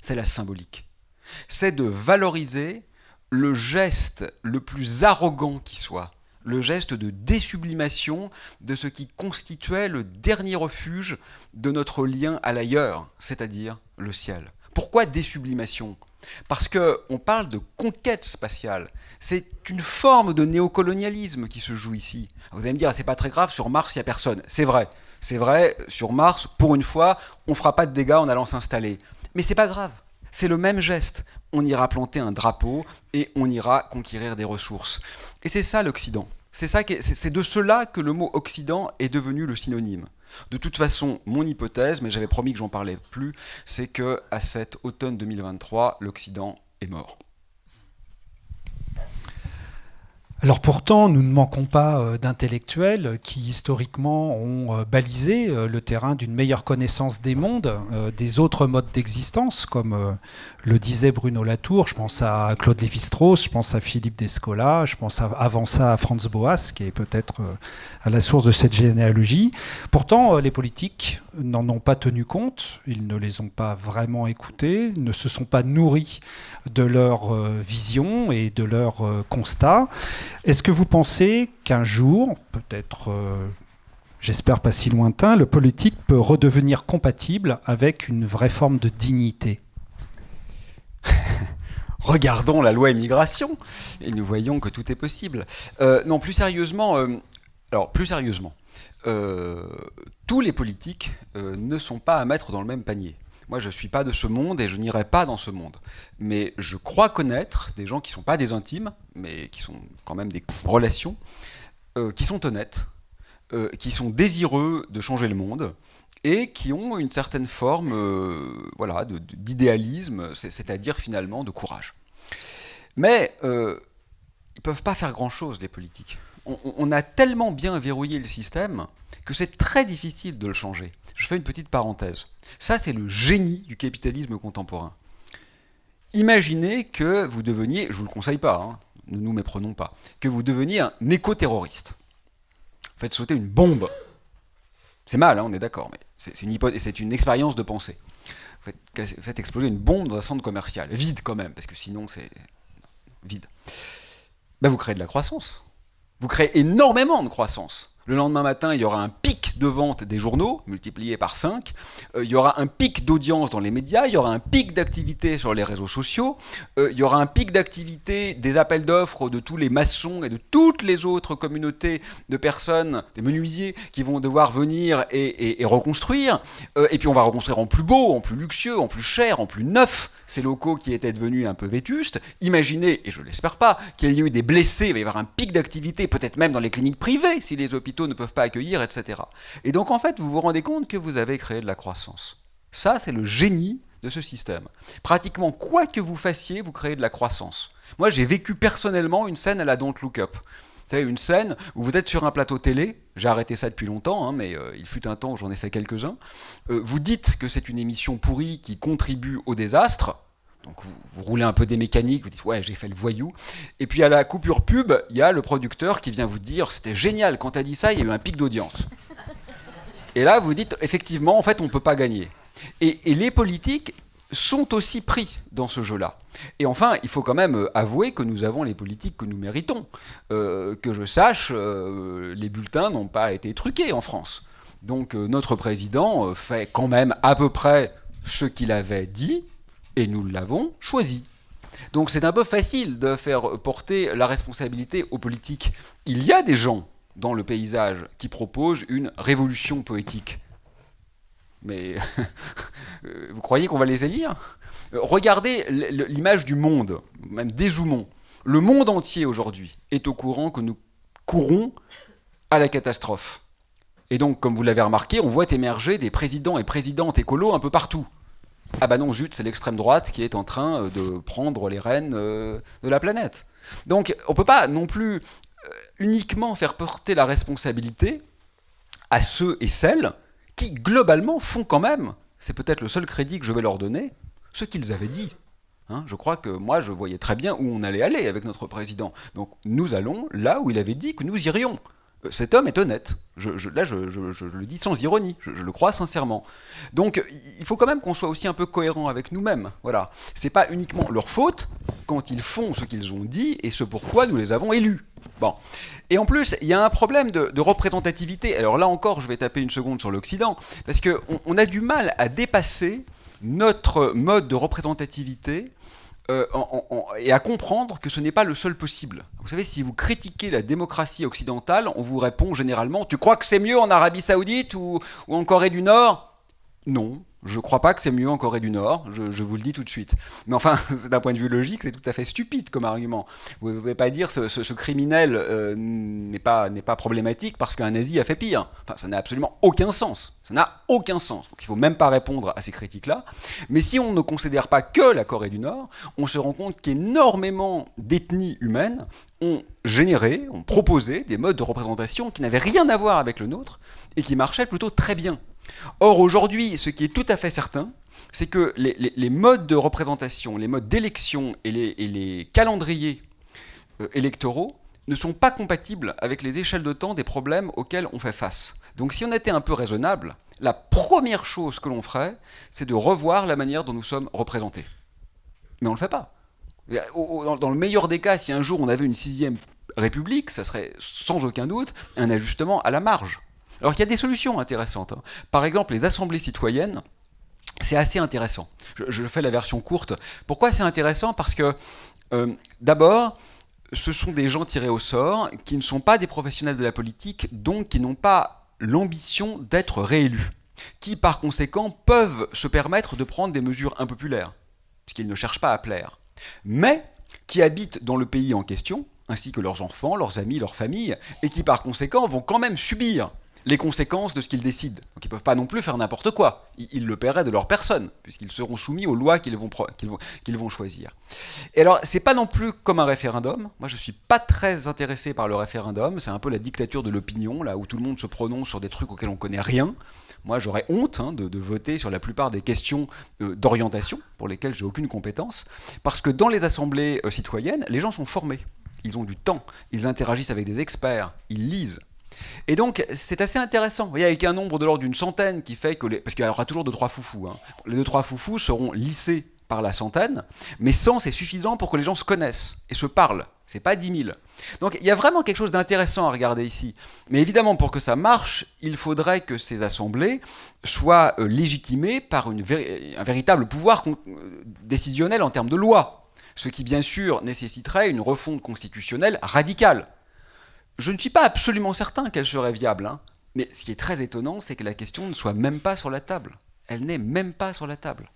c'est la symbolique. C'est de valoriser le geste le plus arrogant qui soit, le geste de désublimation de ce qui constituait le dernier refuge de notre lien à l'ailleurs, c'est-à-dire le ciel. Pourquoi désublimation ? Parce qu'on parle de conquête spatiale. C'est une forme de néocolonialisme qui se joue ici. Vous allez me dire, c'est pas très grave, sur Mars, il n'y a personne. C'est vrai, sur Mars, pour une fois, on ne fera pas de dégâts en allant s'installer. Mais c'est pas grave, c'est le même geste. On ira planter un drapeau et on ira conquérir des ressources. Et c'est ça l'Occident. C'est de cela que le mot Occident est devenu le synonyme. De toute façon, mon hypothèse, mais j'avais promis que j'en parlais plus, c'est qu'à cet automne 2023, l'Occident est mort. Alors pourtant, nous ne manquons pas d'intellectuels qui historiquement ont balisé le terrain d'une meilleure connaissance des mondes, des autres modes d'existence, comme le disait Bruno Latour. Je pense à Claude Lévi-Strauss, je pense à Philippe Descola, je pense avant ça à Franz Boas, qui est peut-être à la source de cette généalogie. Pourtant, les politiques n'en ont pas tenu compte, ils ne les ont pas vraiment écoutés, ne se sont pas nourris de leur vision et de leur constat. Est-ce que vous pensez qu'un jour, peut-être, j'espère pas si lointain, le politique peut redevenir compatible avec une vraie forme de dignité ? Regardons la loi immigration et nous voyons que tout est possible. Non, plus sérieusement, tous les politiques ne sont pas à mettre dans le même panier. Moi, je ne suis pas de ce monde et je n'irai pas dans ce monde. Mais je crois connaître des gens qui ne sont pas des intimes, mais qui sont quand même des relations, qui sont honnêtes, qui sont désireux de changer le monde et qui ont une certaine forme d'idéalisme, c'est-à-dire finalement de courage. Mais ils ne peuvent pas faire grand-chose, les politiques. On a tellement bien verrouillé le système que c'est très difficile de le changer. Je fais une petite parenthèse. Ça, c'est le génie du capitalisme contemporain. Imaginez que vous deveniez, je ne vous le conseille pas, hein, ne nous méprenons pas, que vous deveniez un éco-terroriste. Faites sauter une bombe. C'est mal, hein, on est d'accord, mais c'est une expérience de pensée. Faites exploser une bombe dans un centre commercial, vide quand même, parce que sinon c'est vide. Ben, vous créez de la croissance. Vous créez énormément de croissance. Le lendemain matin, il y aura un pic de vente des journaux, multiplié par 5. Il y aura un pic d'audience dans les médias. Il y aura un pic d'activité sur les réseaux sociaux. Il y aura un pic d'activité des appels d'offres de tous les maçons et de toutes les autres communautés de personnes, des menuisiers, qui vont devoir venir et reconstruire. Et puis on va reconstruire en plus beau, en plus luxueux, en plus cher, en plus neuf. ces locaux qui étaient devenus un peu vétustes. Imaginez, et je ne l'espère pas, qu'il y ait eu des blessés, il va y avoir un pic d'activité, peut-être même dans les cliniques privées, si les hôpitaux ne peuvent pas accueillir, etc. Et donc en fait, vous vous rendez compte que vous avez créé de la croissance. Ça, c'est le génie de ce système. Pratiquement quoi que vous fassiez, vous créez de la croissance. Moi, j'ai vécu personnellement une scène à la Don't Look Up. Vous savez, une scène où vous êtes sur un plateau télé, j'ai arrêté ça depuis longtemps, mais il fut un temps où j'en ai fait quelques-uns, vous dites que c'est une émission pourrie qui contribue au désastre, donc vous roulez un peu des mécaniques, vous dites « ouais, j'ai fait le voyou », et puis à la coupure pub, il y a le producteur qui vient vous dire « c'était génial, quand tu as dit ça, il y a eu un pic d'audience ». Et là, vous dites « effectivement, en fait, on ne peut pas gagner ». Et les politiques sont aussi pris dans ce jeu-là. Et enfin, il faut quand même avouer que nous avons les politiques que nous méritons. Que je sache, les bulletins n'ont pas été truqués en France. Donc notre président fait quand même à peu près ce qu'il avait dit, et nous l'avons choisi. Donc c'est un peu facile de faire porter la responsabilité aux politiques. Il y a des gens dans le paysage qui proposent une révolution poétique. Mais vous croyez qu'on va les élire ? Regardez l'image du monde, même dézoomons. Le monde entier aujourd'hui est au courant que nous courons à la catastrophe. Et donc, comme vous l'avez remarqué, on voit émerger des présidents et présidentes écolos un peu partout. Ah bah non, zut, c'est l'extrême droite qui est en train de prendre les rênes de la planète. Donc, on ne peut pas non plus uniquement faire porter la responsabilité à ceux et celles qui, globalement, font quand même, c'est peut-être le seul crédit que je vais leur donner, ce qu'ils avaient dit. Hein, je crois que moi, je voyais très bien où on allait aller avec notre président. Donc, nous allons là où il avait dit que nous irions. Cet homme est honnête. Je le dis sans ironie. Je le crois sincèrement. Donc, il faut quand même qu'on soit aussi un peu cohérent avec nous-mêmes. Voilà. C'est pas uniquement leur faute quand ils font ce qu'ils ont dit et ce pourquoi nous les avons élus. Bon. Et en plus, il y a un problème de représentativité. Alors là encore, je vais taper une seconde sur l'Occident, parce qu'on a du mal à dépasser notre mode de représentativité et à comprendre que ce n'est pas le seul possible. Vous savez, si vous critiquez la démocratie occidentale, on vous répond généralement « Tu crois que c'est mieux en Arabie Saoudite ou en Corée du Nord ?» Non, je ne crois pas que c'est mieux en Corée du Nord, je vous le dis tout de suite. Mais enfin, d'un point de vue logique, c'est tout à fait stupide comme argument. Vous ne pouvez pas dire ce criminel n'est pas problématique parce qu'un nazi a fait pire. Enfin, ça n'a absolument aucun sens. Ça n'a aucun sens. Donc il ne faut même pas répondre à ces critiques-là. Mais si on ne considère pas que la Corée du Nord, on se rend compte qu'énormément d'ethnies humaines ont généré, ont proposé des modes de représentation qui n'avaient rien à voir avec le nôtre et qui marchaient plutôt très bien. Or, aujourd'hui, ce qui est tout à fait certain, c'est que les modes de représentation, les modes d'élection et les calendriers électoraux ne sont pas compatibles avec les échelles de temps des problèmes auxquels on fait face. Donc si on était un peu raisonnable, la première chose que l'on ferait, c'est de revoir la manière dont nous sommes représentés. Mais on ne le fait pas. Dans le meilleur des cas, si un jour on avait une 6e République, ça serait sans aucun doute un ajustement à la marge. Alors qu'il y a des solutions intéressantes. Hein. Par exemple, les assemblées citoyennes, c'est assez intéressant. Je fais la version courte. Pourquoi c'est intéressant ? Parce que, d'abord, ce sont des gens tirés au sort qui ne sont pas des professionnels de la politique, donc qui n'ont pas l'ambition d'être réélus, qui, par conséquent, peuvent se permettre de prendre des mesures impopulaires, puisqu'ils ne cherchent pas à plaire, mais qui habitent dans le pays en question, ainsi que leurs enfants, leurs amis, leurs familles, et qui, par conséquent, vont quand même subir les conséquences de ce qu'ils décident. Donc ils ne peuvent pas non plus faire n'importe quoi. Ils le paieraient de leur personne, puisqu'ils seront soumis aux lois qu'ils vont choisir. Et alors, c'est pas non plus comme un référendum. Moi, je ne suis pas très intéressé par le référendum. C'est un peu la dictature de l'opinion, là où tout le monde se prononce sur des trucs auxquels on ne connaît rien. Moi, j'aurais honte de voter sur la plupart des questions d'orientation, pour lesquelles j'ai aucune compétence, parce que dans les assemblées citoyennes, les gens sont formés. Ils ont du temps, ils interagissent avec des experts, ils lisent. Et donc, c'est assez intéressant. Vous voyez, avec un nombre de l'ordre d'une centaine qui fait que... Parce qu'il y aura toujours 2-3 foufous. Hein. Les 2-3 foufous seront lissés par la centaine, mais 100, c'est suffisant pour que les gens se connaissent et se parlent. C'est pas 10 000. Donc, il y a vraiment quelque chose d'intéressant à regarder ici. Mais évidemment, pour que ça marche, il faudrait que ces assemblées soient légitimées par un véritable pouvoir décisionnel en termes de loi. Ce qui, bien sûr, nécessiterait une refonte constitutionnelle radicale. Je ne suis pas absolument certain qu'elle serait viable, hein. Mais ce qui est très étonnant, c'est que la question ne soit même pas sur la table. Elle n'est même pas sur la table.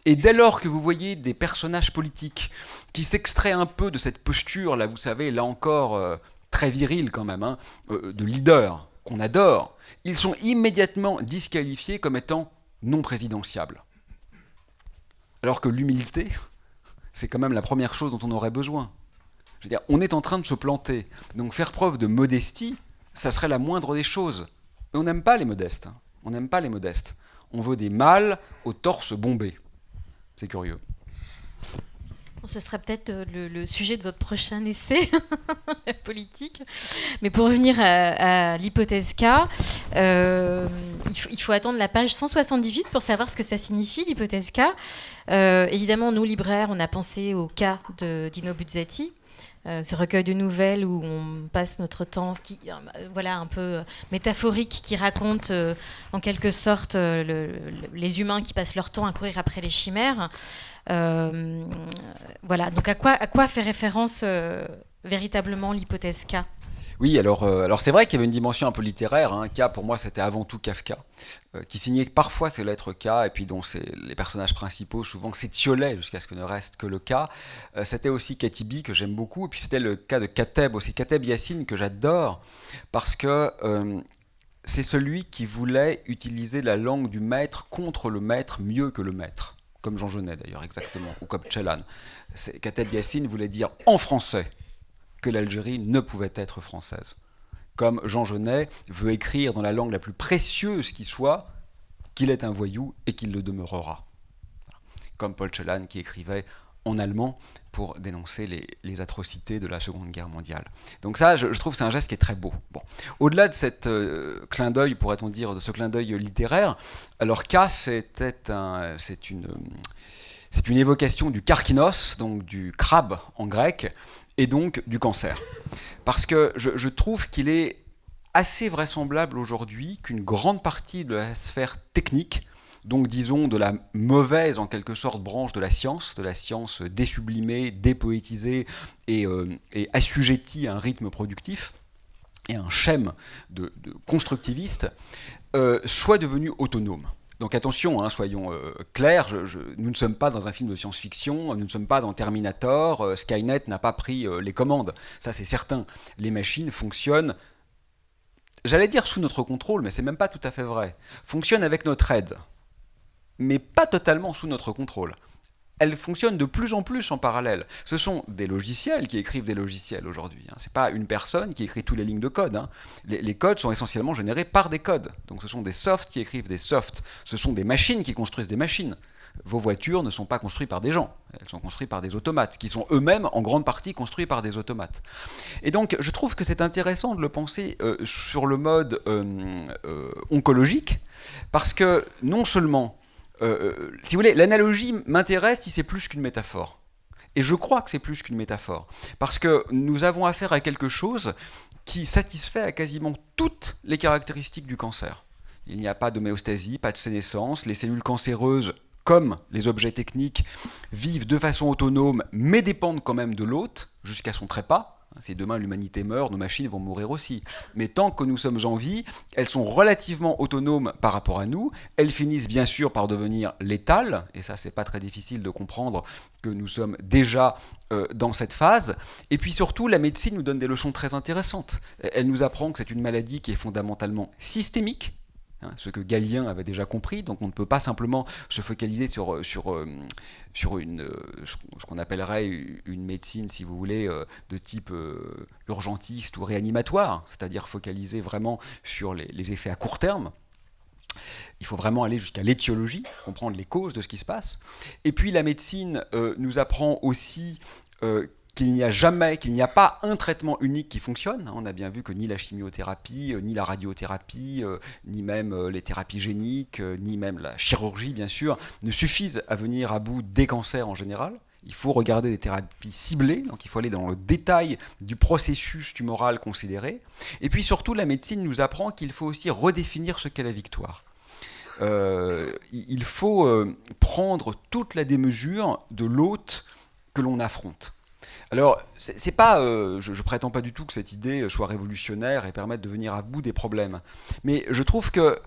Et dès lors que vous voyez des personnages politiques qui s'extraient un peu de cette posture, là vous savez, là encore très virile quand même, hein, de leader qu'on adore, ils sont immédiatement disqualifiés comme étant non présidentiables. Alors que l'humilité, c'est quand même la première chose dont on aurait besoin. Je veux dire, on est en train de se planter. Donc faire preuve de modestie, ça serait la moindre des choses. Mais on n'aime pas les modestes. On n'aime pas les modestes. On veut des mâles au torse bombé. C'est curieux. Ce sera peut-être le sujet de votre prochain essai politique. Mais pour revenir à l'hypothèse K, il faut attendre la page 178 pour savoir ce que ça signifie, l'hypothèse K. Évidemment, nous, libraires, on a pensé au cas de Dino Buzzati, ce recueil de nouvelles où on passe notre temps, voilà, un peu métaphorique, qui raconte en quelque sorte les humains qui passent leur temps à courir après les chimères. Voilà, donc à quoi fait référence véritablement l'hypothèse K ? Oui, alors c'est vrai qu'il y avait une dimension un peu littéraire. Hein. K, pour moi, c'était avant tout Kafka, qui signait parfois ses lettres K, et puis dont les personnages principaux souvent s'étiolaient jusqu'à ce que ne reste que le K. C'était aussi Katibi, que j'aime beaucoup, et puis c'était le cas de Kateb, aussi Kateb Yassine, que j'adore, parce que c'est celui qui voulait utiliser la langue du maître contre le maître mieux que le maître, comme Jean Genet d'ailleurs, exactement, ou comme Tchellan. Kateb Yassine voulait dire en français que l'Algérie ne pouvait être française. Comme Jean Genet veut écrire dans la langue la plus précieuse qui soit, qu'il est un voyou et qu'il le demeurera. Comme Paul Celan qui écrivait en allemand pour dénoncer les atrocités de la Seconde Guerre mondiale. Donc ça, je trouve que c'est un geste qui est très beau. Bon. Au-delà de cette clin d'œil, pourrait-on dire, de ce clin d'œil littéraire, alors K, c'est une évocation du karkinos, donc du crabe en grec, et donc du cancer. Parce que je trouve qu'il est assez vraisemblable aujourd'hui qu'une grande partie de la sphère technique, donc disons de la mauvaise en quelque sorte branche de la science désublimée, dépoétisée et assujettie à un rythme productif et à un schème de constructiviste, soit devenue autonome. Donc attention, hein, soyons clairs, nous ne sommes pas dans un film de science-fiction, nous ne sommes pas dans Terminator, Skynet n'a pas pris les commandes, ça c'est certain. Les machines fonctionnent, j'allais dire sous notre contrôle, mais c'est même pas tout à fait vrai, fonctionnent avec notre aide, mais pas totalement sous notre contrôle. Elles fonctionnent de plus en plus en parallèle. Ce sont des logiciels qui écrivent des logiciels aujourd'hui. Hein. Ce n'est pas une personne qui écrit toutes les lignes de code. Hein. Les codes sont essentiellement générés par des codes. Donc ce sont des softs qui écrivent des softs. Ce sont des machines qui construisent des machines. Vos voitures ne sont pas construites par des gens. Elles sont construites par des automates, qui sont eux-mêmes en grande partie construits par des automates. Et donc je trouve que c'est intéressant de le penser sur le mode oncologique, parce que non seulement si vous voulez, l'analogie m'intéresse si c'est plus qu'une métaphore. Et je crois que c'est plus qu'une métaphore. Parce que nous avons affaire à quelque chose qui satisfait à quasiment toutes les caractéristiques du cancer. Il n'y a pas d'homéostasie, pas de sénescence, les cellules cancéreuses, comme les objets techniques, vivent de façon autonome, mais dépendent quand même de l'hôte, jusqu'à son trépas. Si demain l'humanité meurt, nos machines vont mourir aussi. Mais tant que nous sommes en vie, elles sont relativement autonomes par rapport à nous. Elles finissent bien sûr par devenir létales, et ça c'est pas très difficile de comprendre que nous sommes déjà dans cette phase. Et puis surtout, la médecine nous donne des leçons très intéressantes. Elle nous apprend que c'est une maladie qui est fondamentalement systémique, ce que Galien avait déjà compris, donc on ne peut pas simplement se focaliser sur ce qu'on appellerait une médecine, si vous voulez, de type urgentiste ou réanimatoire, c'est-à-dire focaliser vraiment sur les effets à court terme. Il faut vraiment aller jusqu'à l'étiologie, comprendre les causes de ce qui se passe. Et puis la médecine nous apprend aussi qu'il n'y a pas un traitement unique qui fonctionne. On a bien vu que ni la chimiothérapie, ni la radiothérapie, ni même les thérapies géniques, ni même la chirurgie, bien sûr, ne suffisent à venir à bout des cancers en général. Il faut regarder des thérapies ciblées, donc il faut aller dans le détail du processus tumoral considéré. Et puis surtout, la médecine nous apprend qu'il faut aussi redéfinir ce qu'est la victoire. Il faut prendre toute la démesure de l'hôte que l'on affronte. Alors, c'est pas, je prétends pas du tout que cette idée soit révolutionnaire et permette de venir à bout des problèmes, mais je trouve que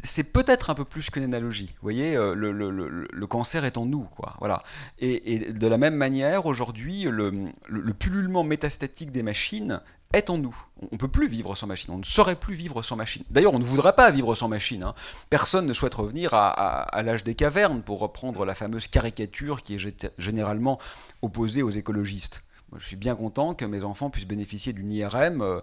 c'est peut-être un peu plus qu'une analogie. Vous voyez, le cancer est en nous, quoi. Voilà. Et de la même manière, aujourd'hui, le pullulement métastatique des machines est en nous. On ne peut plus vivre sans machine. On ne saurait plus vivre sans machine. D'ailleurs, on ne voudrait pas vivre sans machine, hein. Personne ne souhaite revenir à l'âge des cavernes, pour reprendre la fameuse caricature qui est généralement opposée aux écologistes. Moi, je suis bien content que mes enfants puissent bénéficier d'une IRM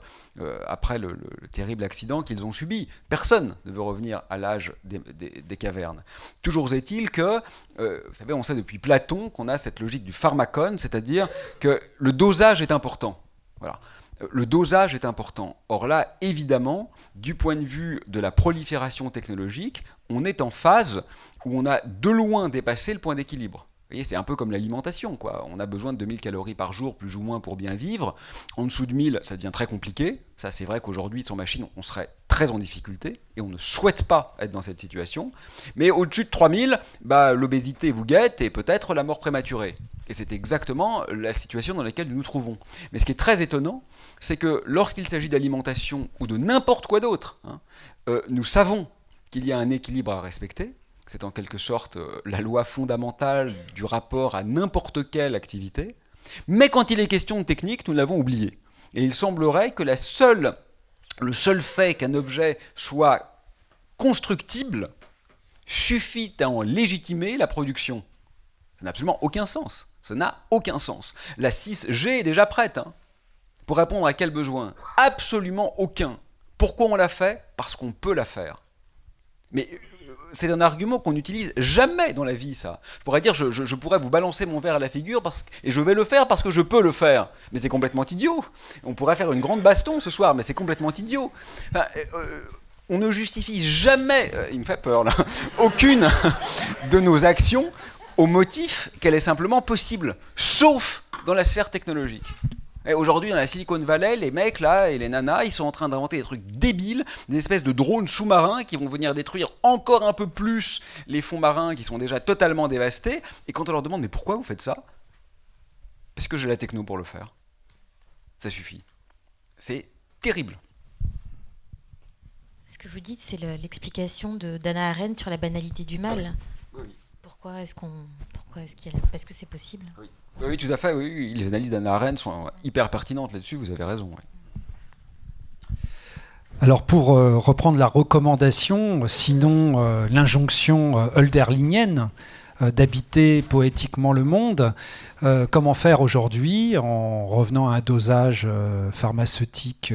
après le terrible accident qu'ils ont subi. Personne ne veut revenir à l'âge des cavernes. Toujours est-il que, vous savez, on sait depuis Platon qu'on a cette logique du pharmacone, c'est-à-dire que le dosage est important. Voilà. Le dosage est important. Or là, évidemment, du point de vue de la prolifération technologique, on est en phase où on a de loin dépassé le point d'équilibre. Vous voyez, c'est un peu comme l'alimentation, quoi. On a besoin de 2000 calories par jour, plus ou moins, pour bien vivre. En dessous de 1000, ça devient très compliqué. Ça, c'est vrai qu'aujourd'hui, sans machine, on serait très en difficulté, et on ne souhaite pas être dans cette situation. Mais au-dessus de 3000, l'obésité vous guette, et peut-être la mort prématurée. Et c'est exactement la situation dans laquelle nous nous trouvons. Mais ce qui est très étonnant, c'est que lorsqu'il s'agit d'alimentation, ou de n'importe quoi d'autre, nous savons qu'il y a un équilibre à respecter. C'est en quelque sorte la loi fondamentale du rapport à n'importe quelle activité. Mais quand il est question de technique, nous l'avons oublié. Et il semblerait que le seul fait qu'un objet soit constructible suffit à en légitimer la production. Ça n'a absolument aucun sens. Ça n'a aucun sens. La 6G est déjà prête, hein, pour répondre à quel besoin? Absolument aucun. Pourquoi on l'a fait? Parce qu'on peut la faire. Mais c'est un argument qu'on n'utilise jamais dans la vie, ça. Je pourrais dire, je pourrais vous balancer mon verre à la figure, et je vais le faire parce que je peux le faire. Mais c'est complètement idiot. On pourrait faire une grande baston ce soir, mais c'est complètement idiot. Enfin, on ne justifie jamais, il me fait peur là, aucune de nos actions au motif qu'elle est simplement possible, sauf dans la sphère technologique. Et aujourd'hui, dans la Silicon Valley, les mecs là et les nanas, ils sont en train d'inventer des trucs débiles, des espèces de drones sous-marins qui vont venir détruire encore un peu plus les fonds marins qui sont déjà totalement dévastés. Et quand on leur demande mais pourquoi vous faites ça? Parce que j'ai la techno pour le faire. Ça suffit. C'est terrible. Ce que vous dites, c'est l'explication d'Hannah Arendt sur la banalité du mal. Oui. Pourquoi est-ce parce que c'est possible? Oui. Oui, tout à fait. Oui. Les analyses d'Hannah Arendt sont hyper pertinentes là-dessus, vous avez raison. Oui. Alors pour reprendre la recommandation, sinon l'injonction hölderlinienne d'habiter poétiquement le monde, comment faire aujourd'hui en revenant à un dosage pharmaceutique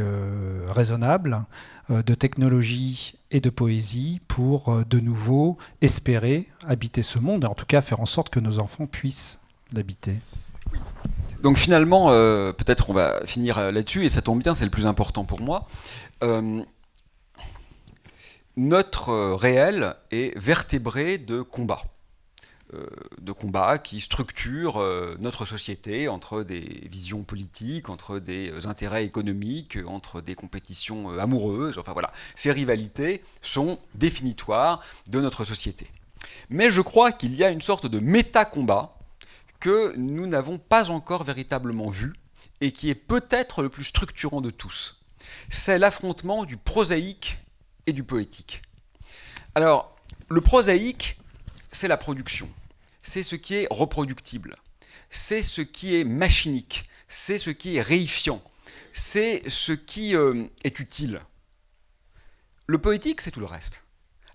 raisonnable, de technologie et de poésie pour de nouveau espérer habiter ce monde, et en tout cas faire en sorte que nos enfants puissent l'habiter. Donc finalement, peut-être on va finir là-dessus, et ça tombe bien, c'est le plus important pour moi. Notre réel est vertébré de combats qui structurent notre société entre des visions politiques, entre des intérêts économiques, entre des compétitions amoureuses. Enfin voilà, ces rivalités sont définitoires de notre société. Mais je crois qu'il y a une sorte de méta-combat que nous n'avons pas encore véritablement vu et qui est peut-être le plus structurant de tous. C'est l'affrontement du prosaïque et du poétique. Alors, le prosaïque, c'est la production. C'est ce qui est reproductible. C'est ce qui est machinique. C'est ce qui est réifiant. C'est ce qui est utile. Le poétique, c'est tout le reste.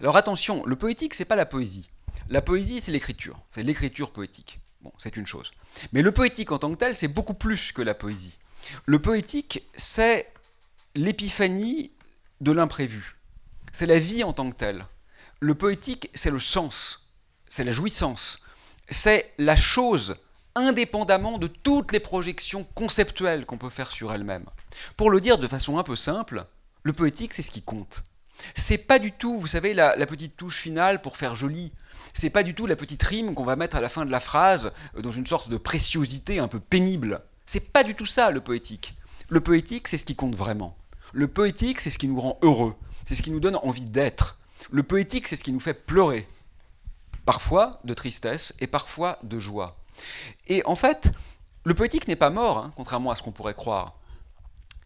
Alors attention, le poétique, c'est pas la poésie. La poésie, c'est l'écriture. C'est l'écriture poétique. Bon, c'est une chose. Mais le poétique en tant que tel, c'est beaucoup plus que la poésie. Le poétique, c'est l'épiphanie de l'imprévu. C'est la vie en tant que telle. Le poétique, c'est le sens, c'est la jouissance, c'est la chose indépendamment de toutes les projections conceptuelles qu'on peut faire sur elle-même. Pour le dire de façon un peu simple, le poétique, c'est ce qui compte. C'est pas du tout, vous savez, la petite touche finale pour faire joli. C'est pas du tout la petite rime qu'on va mettre à la fin de la phrase dans une sorte de préciosité un peu pénible. C'est pas du tout ça, le poétique. Le poétique, c'est ce qui compte vraiment. Le poétique, c'est ce qui nous rend heureux. C'est ce qui nous donne envie d'être. Le poétique, c'est ce qui nous fait pleurer. Parfois de tristesse et parfois de joie. Et en fait, le poétique n'est pas mort, hein, contrairement à ce qu'on pourrait croire.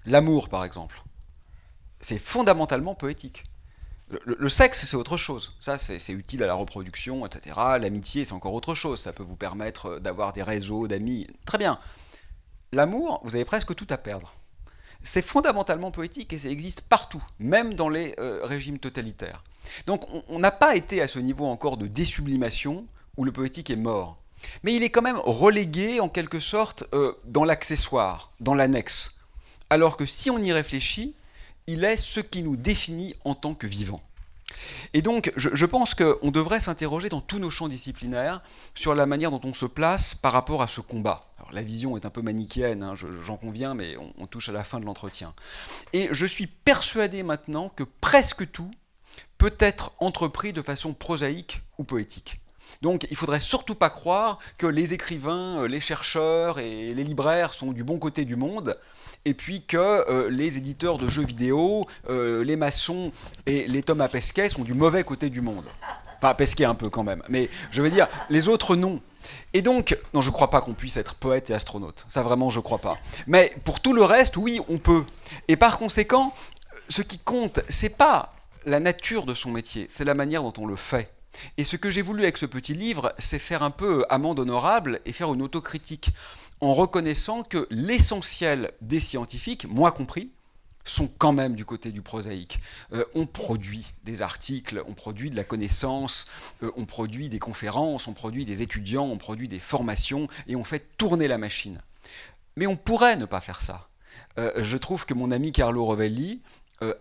L'amour, par exemple, c'est fondamentalement poétique. Le sexe, c'est autre chose. Ça, c'est utile à la reproduction, etc. L'amitié, c'est encore autre chose. Ça peut vous permettre d'avoir des réseaux d'amis. Très bien. L'amour, vous avez presque tout à perdre. C'est fondamentalement poétique et ça existe partout, même dans les régimes totalitaires. Donc on n'a pas été à ce niveau encore de désublimation où le poétique est mort. Mais il est quand même relégué en quelque sorte dans l'accessoire, dans l'annexe. Alors que si on y réfléchit, il est ce qui nous définit en tant que vivants. Et donc, je pense qu'on devrait s'interroger dans tous nos champs disciplinaires sur la manière dont on se place par rapport à ce combat. Alors, la vision est un peu manichéenne, hein, j'en conviens, mais on touche à la fin de l'entretien. Et je suis persuadé maintenant que presque tout peut être entrepris de façon prosaïque ou poétique. Donc il ne faudrait surtout pas croire que les écrivains, les chercheurs et les libraires sont du bon côté du monde, et puis que les éditeurs de jeux vidéo, les maçons et les Thomas Pesquet sont du mauvais côté du monde. Enfin, Pesquet un peu quand même, mais je veux dire, les autres non. Et donc, non, je ne crois pas qu'on puisse être poète et astronaute. Ça vraiment, je ne crois pas. Mais pour tout le reste, oui, on peut. Et par conséquent, ce qui compte, ce n'est pas la nature de son métier, c'est la manière dont on le fait. Et ce que j'ai voulu avec ce petit livre, c'est faire un peu amende honorable et faire une autocritique en reconnaissant que l'essentiel des scientifiques, moi compris, sont quand même du côté du prosaïque. On produit des articles, on produit de la connaissance, on produit des conférences, on produit des étudiants, on produit des formations et on fait tourner la machine. Mais on pourrait ne pas faire ça. Je trouve que mon ami Carlo Rovelli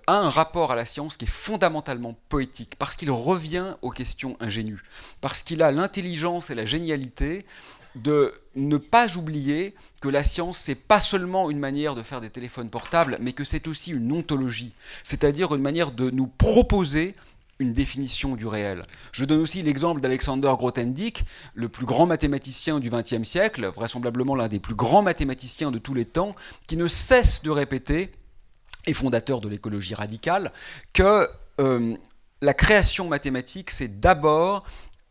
a un rapport à la science qui est fondamentalement poétique, parce qu'il revient aux questions ingénues, parce qu'il a l'intelligence et la génialité de ne pas oublier que la science, c'est pas seulement une manière de faire des téléphones portables, mais que c'est aussi une ontologie, c'est-à-dire une manière de nous proposer une définition du réel. Je donne aussi l'exemple d'Alexander Grothendieck, le plus grand mathématicien du XXe siècle, vraisemblablement l'un des plus grands mathématiciens de tous les temps, qui ne cesse de répéter, et fondateur de l'écologie radicale, que la création mathématique, c'est d'abord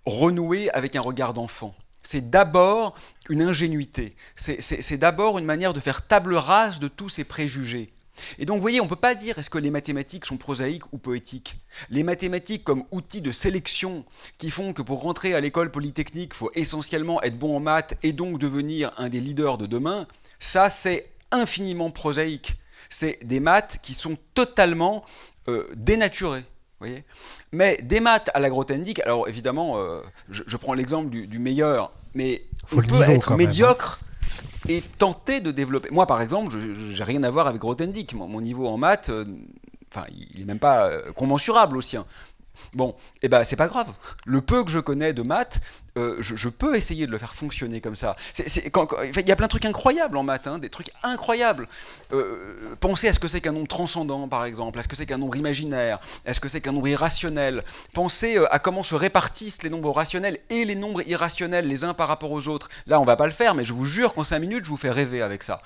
renouer avec un regard d'enfant. C'est d'abord une ingénuité. C'est d'abord une manière de faire table rase de tous ces préjugés. Et donc, vous voyez, on ne peut pas dire est-ce que les mathématiques sont prosaïques ou poétiques. Les mathématiques comme outils de sélection qui font que pour rentrer à l'école polytechnique, il faut essentiellement être bon en maths et donc devenir un des leaders de demain, ça, c'est infiniment prosaïque. C'est des maths qui sont totalement dénaturées. Voyez, mais des maths à la Grothendieck, alors évidemment, je prends l'exemple du meilleur, mais on peut être médiocre et tenter de développer. Moi, par exemple, je n'ai rien à voir avec Grothendieck. Mon niveau en maths, il n'est même pas commensurable au sien. Bon, et ben c'est pas grave. Le peu que je connais de maths, je peux essayer de le faire fonctionner comme ça. Il y a plein de trucs incroyables en maths, hein, des trucs incroyables. Pensez à ce que c'est qu'un nombre transcendant, par exemple, à ce que c'est qu'un nombre imaginaire, à ce que c'est qu'un nombre irrationnel. Pensez à comment se répartissent les nombres rationnels et les nombres irrationnels les uns par rapport aux autres. Là, on va pas le faire, mais je vous jure qu'en 5 minutes, je vous fais rêver avec ça.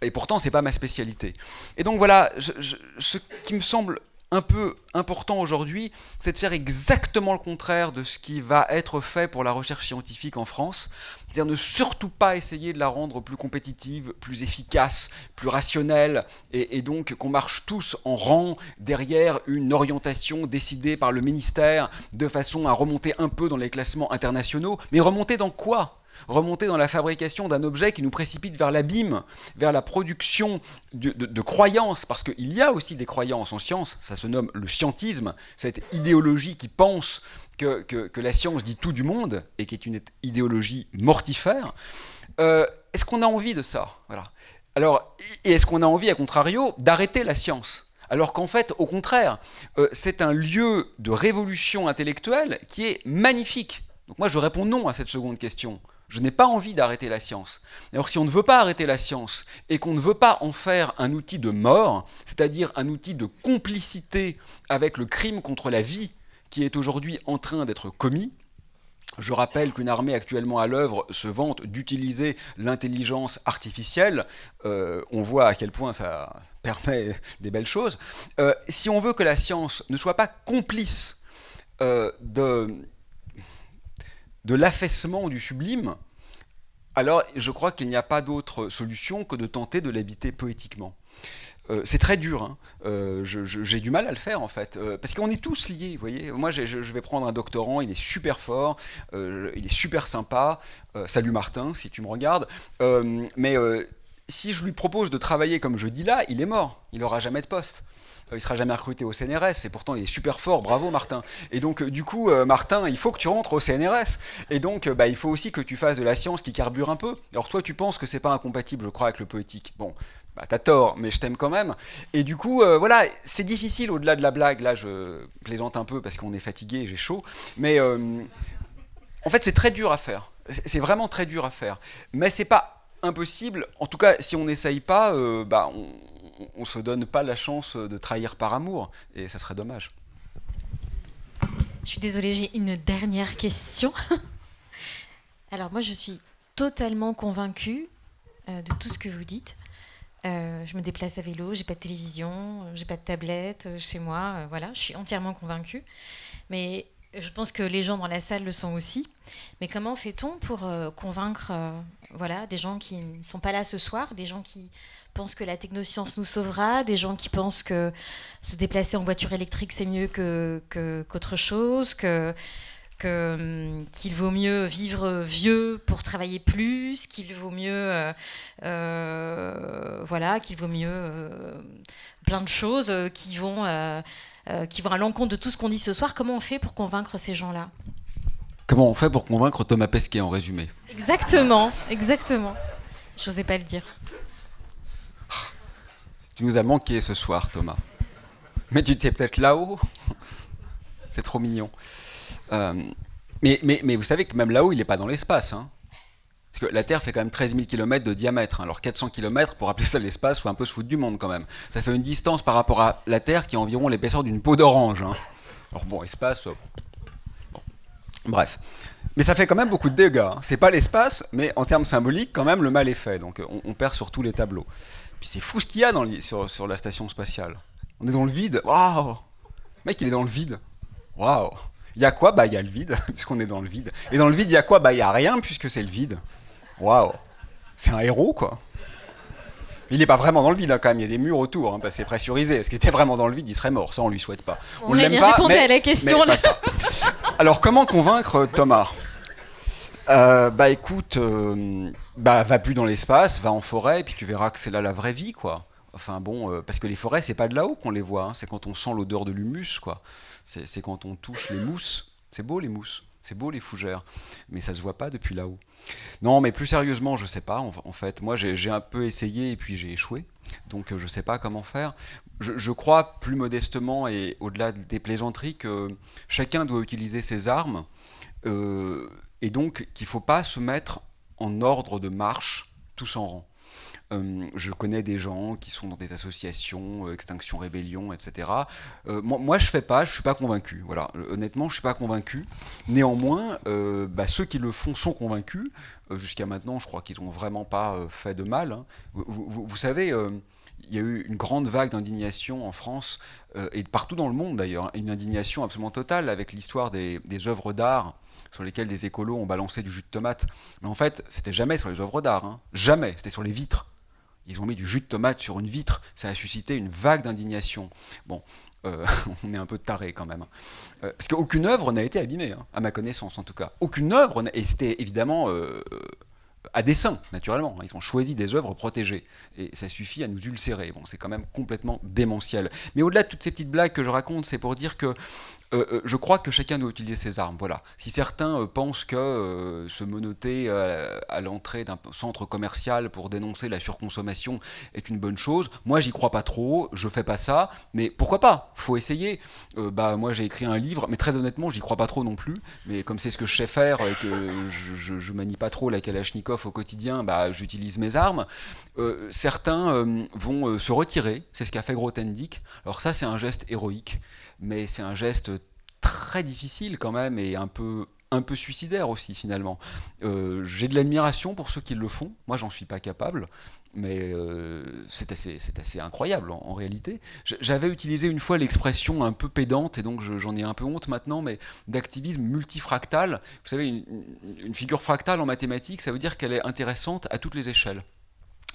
Et pourtant, c'est pas ma spécialité. Et donc voilà, ce qui me semble un peu important aujourd'hui, c'est de faire exactement le contraire de ce qui va être fait pour la recherche scientifique en France, c'est-à-dire ne surtout pas essayer de la rendre plus compétitive, plus efficace, plus rationnelle, et donc qu'on marche tous en rang derrière une orientation décidée par le ministère de façon à remonter un peu dans les classements internationaux, mais remonter dans quoi ? Remonter dans la fabrication d'un objet qui nous précipite vers l'abîme, vers la production de croyances, parce qu'il y a aussi des croyances en science, ça se nomme le scientisme, cette idéologie qui pense que la science dit tout du monde, et qui est une idéologie mortifère. Est-ce qu'on a envie de ça ? Voilà. Alors, et est-ce qu'on a envie, à contrario, d'arrêter la science ? Alors qu'en fait, au contraire, c'est un lieu de révolution intellectuelle qui est magnifique. Donc moi, je réponds non à cette seconde question. Je n'ai pas envie d'arrêter la science. Alors si on ne veut pas arrêter la science et qu'on ne veut pas en faire un outil de mort, c'est-à-dire un outil de complicité avec le crime contre la vie qui est aujourd'hui en train d'être commis, je rappelle qu'une armée actuellement à l'œuvre se vante d'utiliser l'intelligence artificielle. On voit à quel point ça permet des belles choses. Si on veut que la science ne soit pas complice de l'affaissement du sublime, alors je crois qu'il n'y a pas d'autre solution que de tenter de l'habiter poétiquement. C'est très dur, hein. J'ai du mal à le faire en fait, parce qu'on est tous liés, vous voyez. Moi, je vais prendre un doctorant, il est super fort, il est super sympa. Salut Martin, si tu me regardes. Mais si je lui propose de travailler comme je dis là, il est mort, il n'aura jamais de poste. Il sera jamais recruté au CNRS, et pourtant il est super fort, bravo Martin. Et donc du coup, Martin, il faut que tu rentres au CNRS. Et donc il faut aussi que tu fasses de la science qui carbure un peu. Alors toi, tu penses que c'est pas incompatible, je crois, avec le poétique. Bon, bah t'as tort, mais je t'aime quand même. Et du coup, voilà, c'est difficile au-delà de la blague. Là, je plaisante un peu parce qu'on est fatigué et j'ai chaud. Mais en fait, c'est très dur à faire. C'est vraiment très dur à faire. Mais c'est pas impossible. En tout cas, si on n'essaye pas, on se donne pas la chance de trahir par amour. Et ça serait dommage. Je suis désolée, j'ai une dernière question. Alors moi, je suis totalement convaincue de tout ce que vous dites. Je me déplace à vélo, j'ai pas de télévision, j'ai pas de tablette chez moi. Voilà, je suis entièrement convaincue. Mais je pense que les gens dans la salle le sont aussi. Mais comment fait-on pour convaincre voilà, des gens qui ne sont pas là ce soir, des gens qui pensent que la technoscience nous sauvera, des gens qui pensent que se déplacer en voiture électrique c'est mieux qu'autre chose, qu'il vaut mieux vivre vieux pour travailler plus, qu'il vaut mieux voilà, qu'il vaut mieux plein de choses qui vont à l'encontre de tout ce qu'on dit ce soir. Comment on fait pour convaincre ces gens-là? Comment on fait pour convaincre Thomas Pesquet, en résumé? Exactement, exactement. J'osais pas le dire. Tu nous as manqué ce soir, Thomas. Mais tu étais peut-être là-haut. C'est trop mignon. Mais vous savez que même là-haut, il n'est pas dans l'espace. Hein. Parce que la Terre fait quand même 13 000 km de diamètre. Hein. Alors 400 km, pour appeler ça l'espace, faut un peu se foutre du monde quand même. Ça fait une distance par rapport à la Terre qui est environ l'épaisseur d'une peau d'orange. Hein. Alors bon, espace... bon. Bref. Mais ça fait quand même beaucoup de dégâts. Hein. C'est pas l'espace, mais en termes symboliques, quand même, le mal est fait. Donc on perd sur tous les tableaux. Puis c'est fou ce qu'il y a sur la station spatiale. On est dans le vide. Waouh! Le mec, il est dans le vide. Waouh! Il y a quoi? Bah, il y a le vide, puisqu'on est dans le vide. Et dans le vide, il y a quoi? Bah, il n'y a rien, puisque c'est le vide. Waouh! C'est un héros, quoi. Il n'est pas vraiment dans le vide, hein, quand même. Il y a des murs autour, hein, parce que c'est pressurisé. Parce qu'il était vraiment dans le vide, il serait mort. Ça, on lui souhaite pas. On l'aime pas, répondez à la question, mais là. pas ça. Alors, comment convaincre Thomas? Bah, écoute, va plus dans l'espace, va en forêt, et puis tu verras que c'est là la vraie vie, quoi. Enfin bon, parce que les forêts, c'est pas de là-haut qu'on les voit, hein, c'est quand on sent l'odeur de l'humus, quoi. C'est quand on touche les mousses. C'est beau les mousses, c'est beau les fougères, mais ça se voit pas depuis là-haut. Non, mais plus sérieusement, je sais pas. En fait, moi, j'ai un peu essayé et puis j'ai échoué, donc je sais pas comment faire. Je crois plus modestement et au-delà des plaisanteries que chacun doit utiliser ses armes et donc qu'il faut pas se mettre en ordre de marche tous en rang. Je connais des gens qui sont dans des associations, Extinction Rébellion, etc. Moi, je fais pas, je suis pas convaincu. Voilà. Honnêtement, je suis pas convaincu. Néanmoins, ceux qui le font sont convaincus. Jusqu'à maintenant, je crois qu'ils n'ont vraiment pas fait de mal. Hein. Vous savez, il y a eu une grande vague d'indignation en France et partout dans le monde d'ailleurs, une indignation absolument totale avec l'histoire des œuvres d'art sur lesquelles des écolos ont balancé du jus de tomate. Mais en fait, c'était jamais sur les œuvres d'art, hein. Jamais, c'était sur les vitres. Ils ont mis du jus de tomate sur une vitre, ça a suscité une vague d'indignation. Bon, on est un peu taré quand même. Parce qu'aucune œuvre n'a été abîmée, hein, à ma connaissance en tout cas. Aucune œuvre, et c'était évidemment à dessein, naturellement. Ils ont choisi des œuvres protégées. Et ça suffit à nous ulcérer. Bon, c'est quand même complètement démentiel. Mais au-delà de toutes ces petites blagues que je raconte, c'est pour dire que je crois que chacun doit utiliser ses armes. Voilà. Si certains pensent que se menoter à l'entrée d'un centre commercial pour dénoncer la surconsommation est une bonne chose, moi j'y crois pas trop, je fais pas ça, mais pourquoi pas? Faut essayer. Moi j'ai écrit un livre, mais très honnêtement j'y crois pas trop non plus. Mais comme c'est ce que je sais faire et que je manie pas trop la Kalachnikov au quotidien, j'utilise mes armes. Certains vont se retirer, c'est ce qu'a fait Grothendieck. Alors ça c'est un geste héroïque, mais c'est un geste très difficile quand même et un peu suicidaire aussi finalement. J'ai de l'admiration pour ceux qui le font, moi j'en suis pas capable, mais c'est assez incroyable en réalité. J'avais utilisé une fois l'expression un peu pédante, et donc j'en ai un peu honte maintenant, mais d'activisme multifractal. Vous savez, une figure fractale en mathématiques, ça veut dire qu'elle est intéressante à toutes les échelles.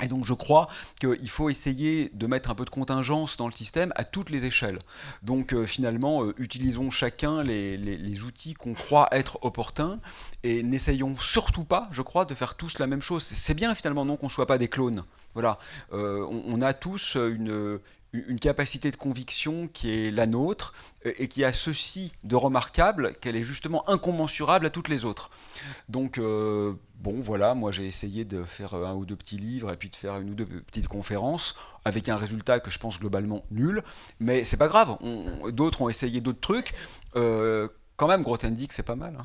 Et donc je crois qu'il faut essayer de mettre un peu de contingence dans le système à toutes les échelles. Donc finalement, utilisons chacun les outils qu'on croit être opportuns et n'essayons surtout pas, je crois, de faire tous la même chose. C'est bien finalement non qu'on ne soit pas des clones. Voilà, on a tous une capacité de conviction qui est la nôtre et qui a ceci de remarquable qu'elle est justement incommensurable à toutes les autres. Donc bon voilà, moi j'ai essayé de faire un ou deux petits livres et puis de faire une ou deux petites conférences avec un résultat que je pense globalement nul, mais c'est pas grave, d'autres ont essayé d'autres trucs. Quand même, Grothendieck, c'est pas mal. Hein.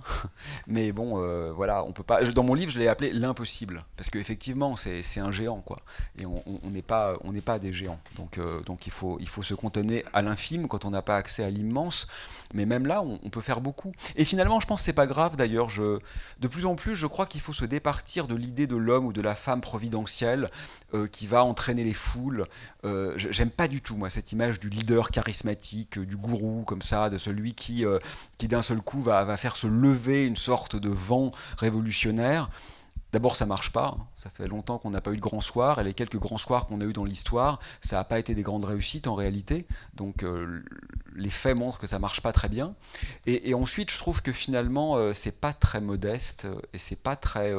Mais bon, voilà, on peut pas. Dans mon livre, je l'ai appelé l'impossible, parce qu'effectivement, c'est un géant, quoi. Et on n'est pas des géants. Donc il faut se contenir à l'infime quand on n'a pas accès à l'immense. Mais même là, on peut faire beaucoup. Et finalement, je pense que c'est pas grave. D'ailleurs, de plus en plus, je crois qu'il faut se départir de l'idée de l'homme ou de la femme providentielle qui va entraîner les foules. J'aime pas du tout, moi, cette image du leader charismatique, du gourou, comme ça, de celui qui d'un seul coup va faire se lever une sorte de vent révolutionnaire. D'abord, ça marche pas. Ça fait longtemps qu'on n'a pas eu de grands soirs, et les quelques grands soirs qu'on a eu dans l'histoire, ça n'a pas été des grandes réussites en réalité. Donc, les faits montrent que ça marche pas très bien. Et ensuite, je trouve que finalement, c'est pas très modeste et c'est pas très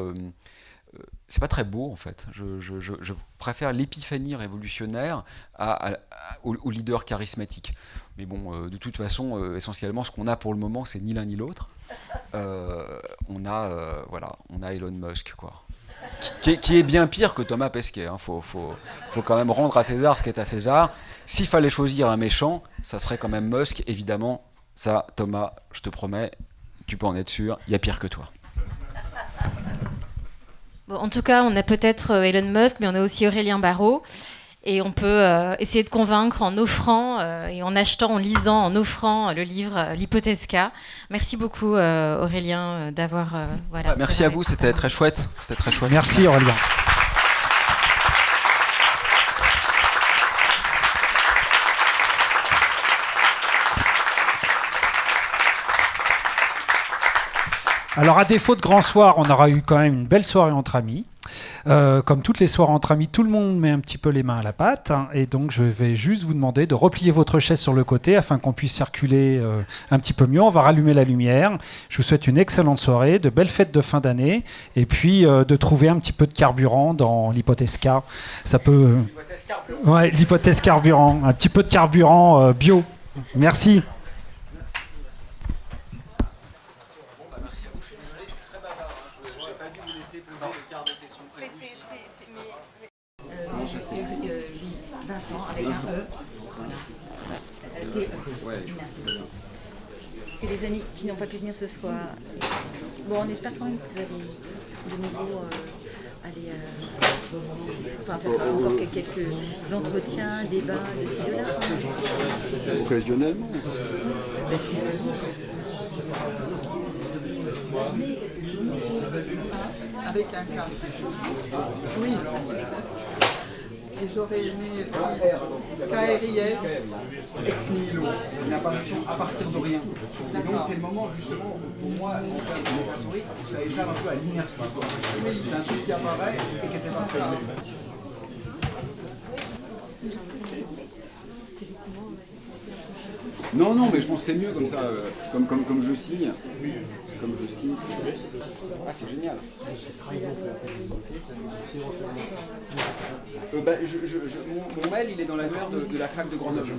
beau en fait. Je préfère l'épiphanie révolutionnaire au leader charismatique. Mais bon, de toute façon, essentiellement, ce qu'on a pour le moment, c'est ni l'un ni l'autre. On a Elon Musk, quoi. Qui est bien pire que Thomas Pesquet. Hein. Faut quand même rendre à César ce qui est à César. S'il fallait choisir un méchant, ça serait quand même Musk, évidemment. Ça, Thomas, je te promets, tu peux en être sûr, il y a pire que toi. Bon, en tout cas, on a peut-être Elon Musk, mais on a aussi Aurélien Barraud. Et on peut essayer de convaincre en offrant, et en achetant, en lisant, en offrant le livre L'Hypothèse K. Merci beaucoup Aurélien d'avoir... voilà, merci à vous, c'était très chouette. Merci Aurélien. Alors à défaut de grand soir, on aura eu quand même une belle soirée entre amis. Comme toutes les soirées entre amis, tout le monde met un petit peu les mains à la pâte, hein, et donc je vais juste vous demander de replier votre chaise sur le côté afin qu'on puisse circuler un petit peu mieux. On va rallumer la lumière. Je vous souhaite une excellente soirée, de belles fêtes de fin d'année, et puis de trouver un petit peu de carburant dans l'hypothèse K. Ça peut... Ouais, l'hypothèse carburant, un petit peu de carburant bio. Merci. Vincent avec un E. Voilà. Et les amis qui n'ont pas pu venir ce soir, bon, on espère quand même que vous allez de nouveau faire encore quelques entretiens, débats de ci, de là. Occasionnellement. Avec un K. Oui. Et j'aurais aimé KRIF. Ex nihilo, une apparition à partir de rien. Et donc c'est le moment justement pour moi, en termes de métaphorique, où ça échappe un peu à l'inertie. Oui, c'est un truc qui apparaît et qui n'était pas prévu. Non, mais je pense que c'est mieux comme ça, comme je signe. Comme je signe, c'est génial. Mon mail, il est dans l'annuaire de la fac de Grenoble.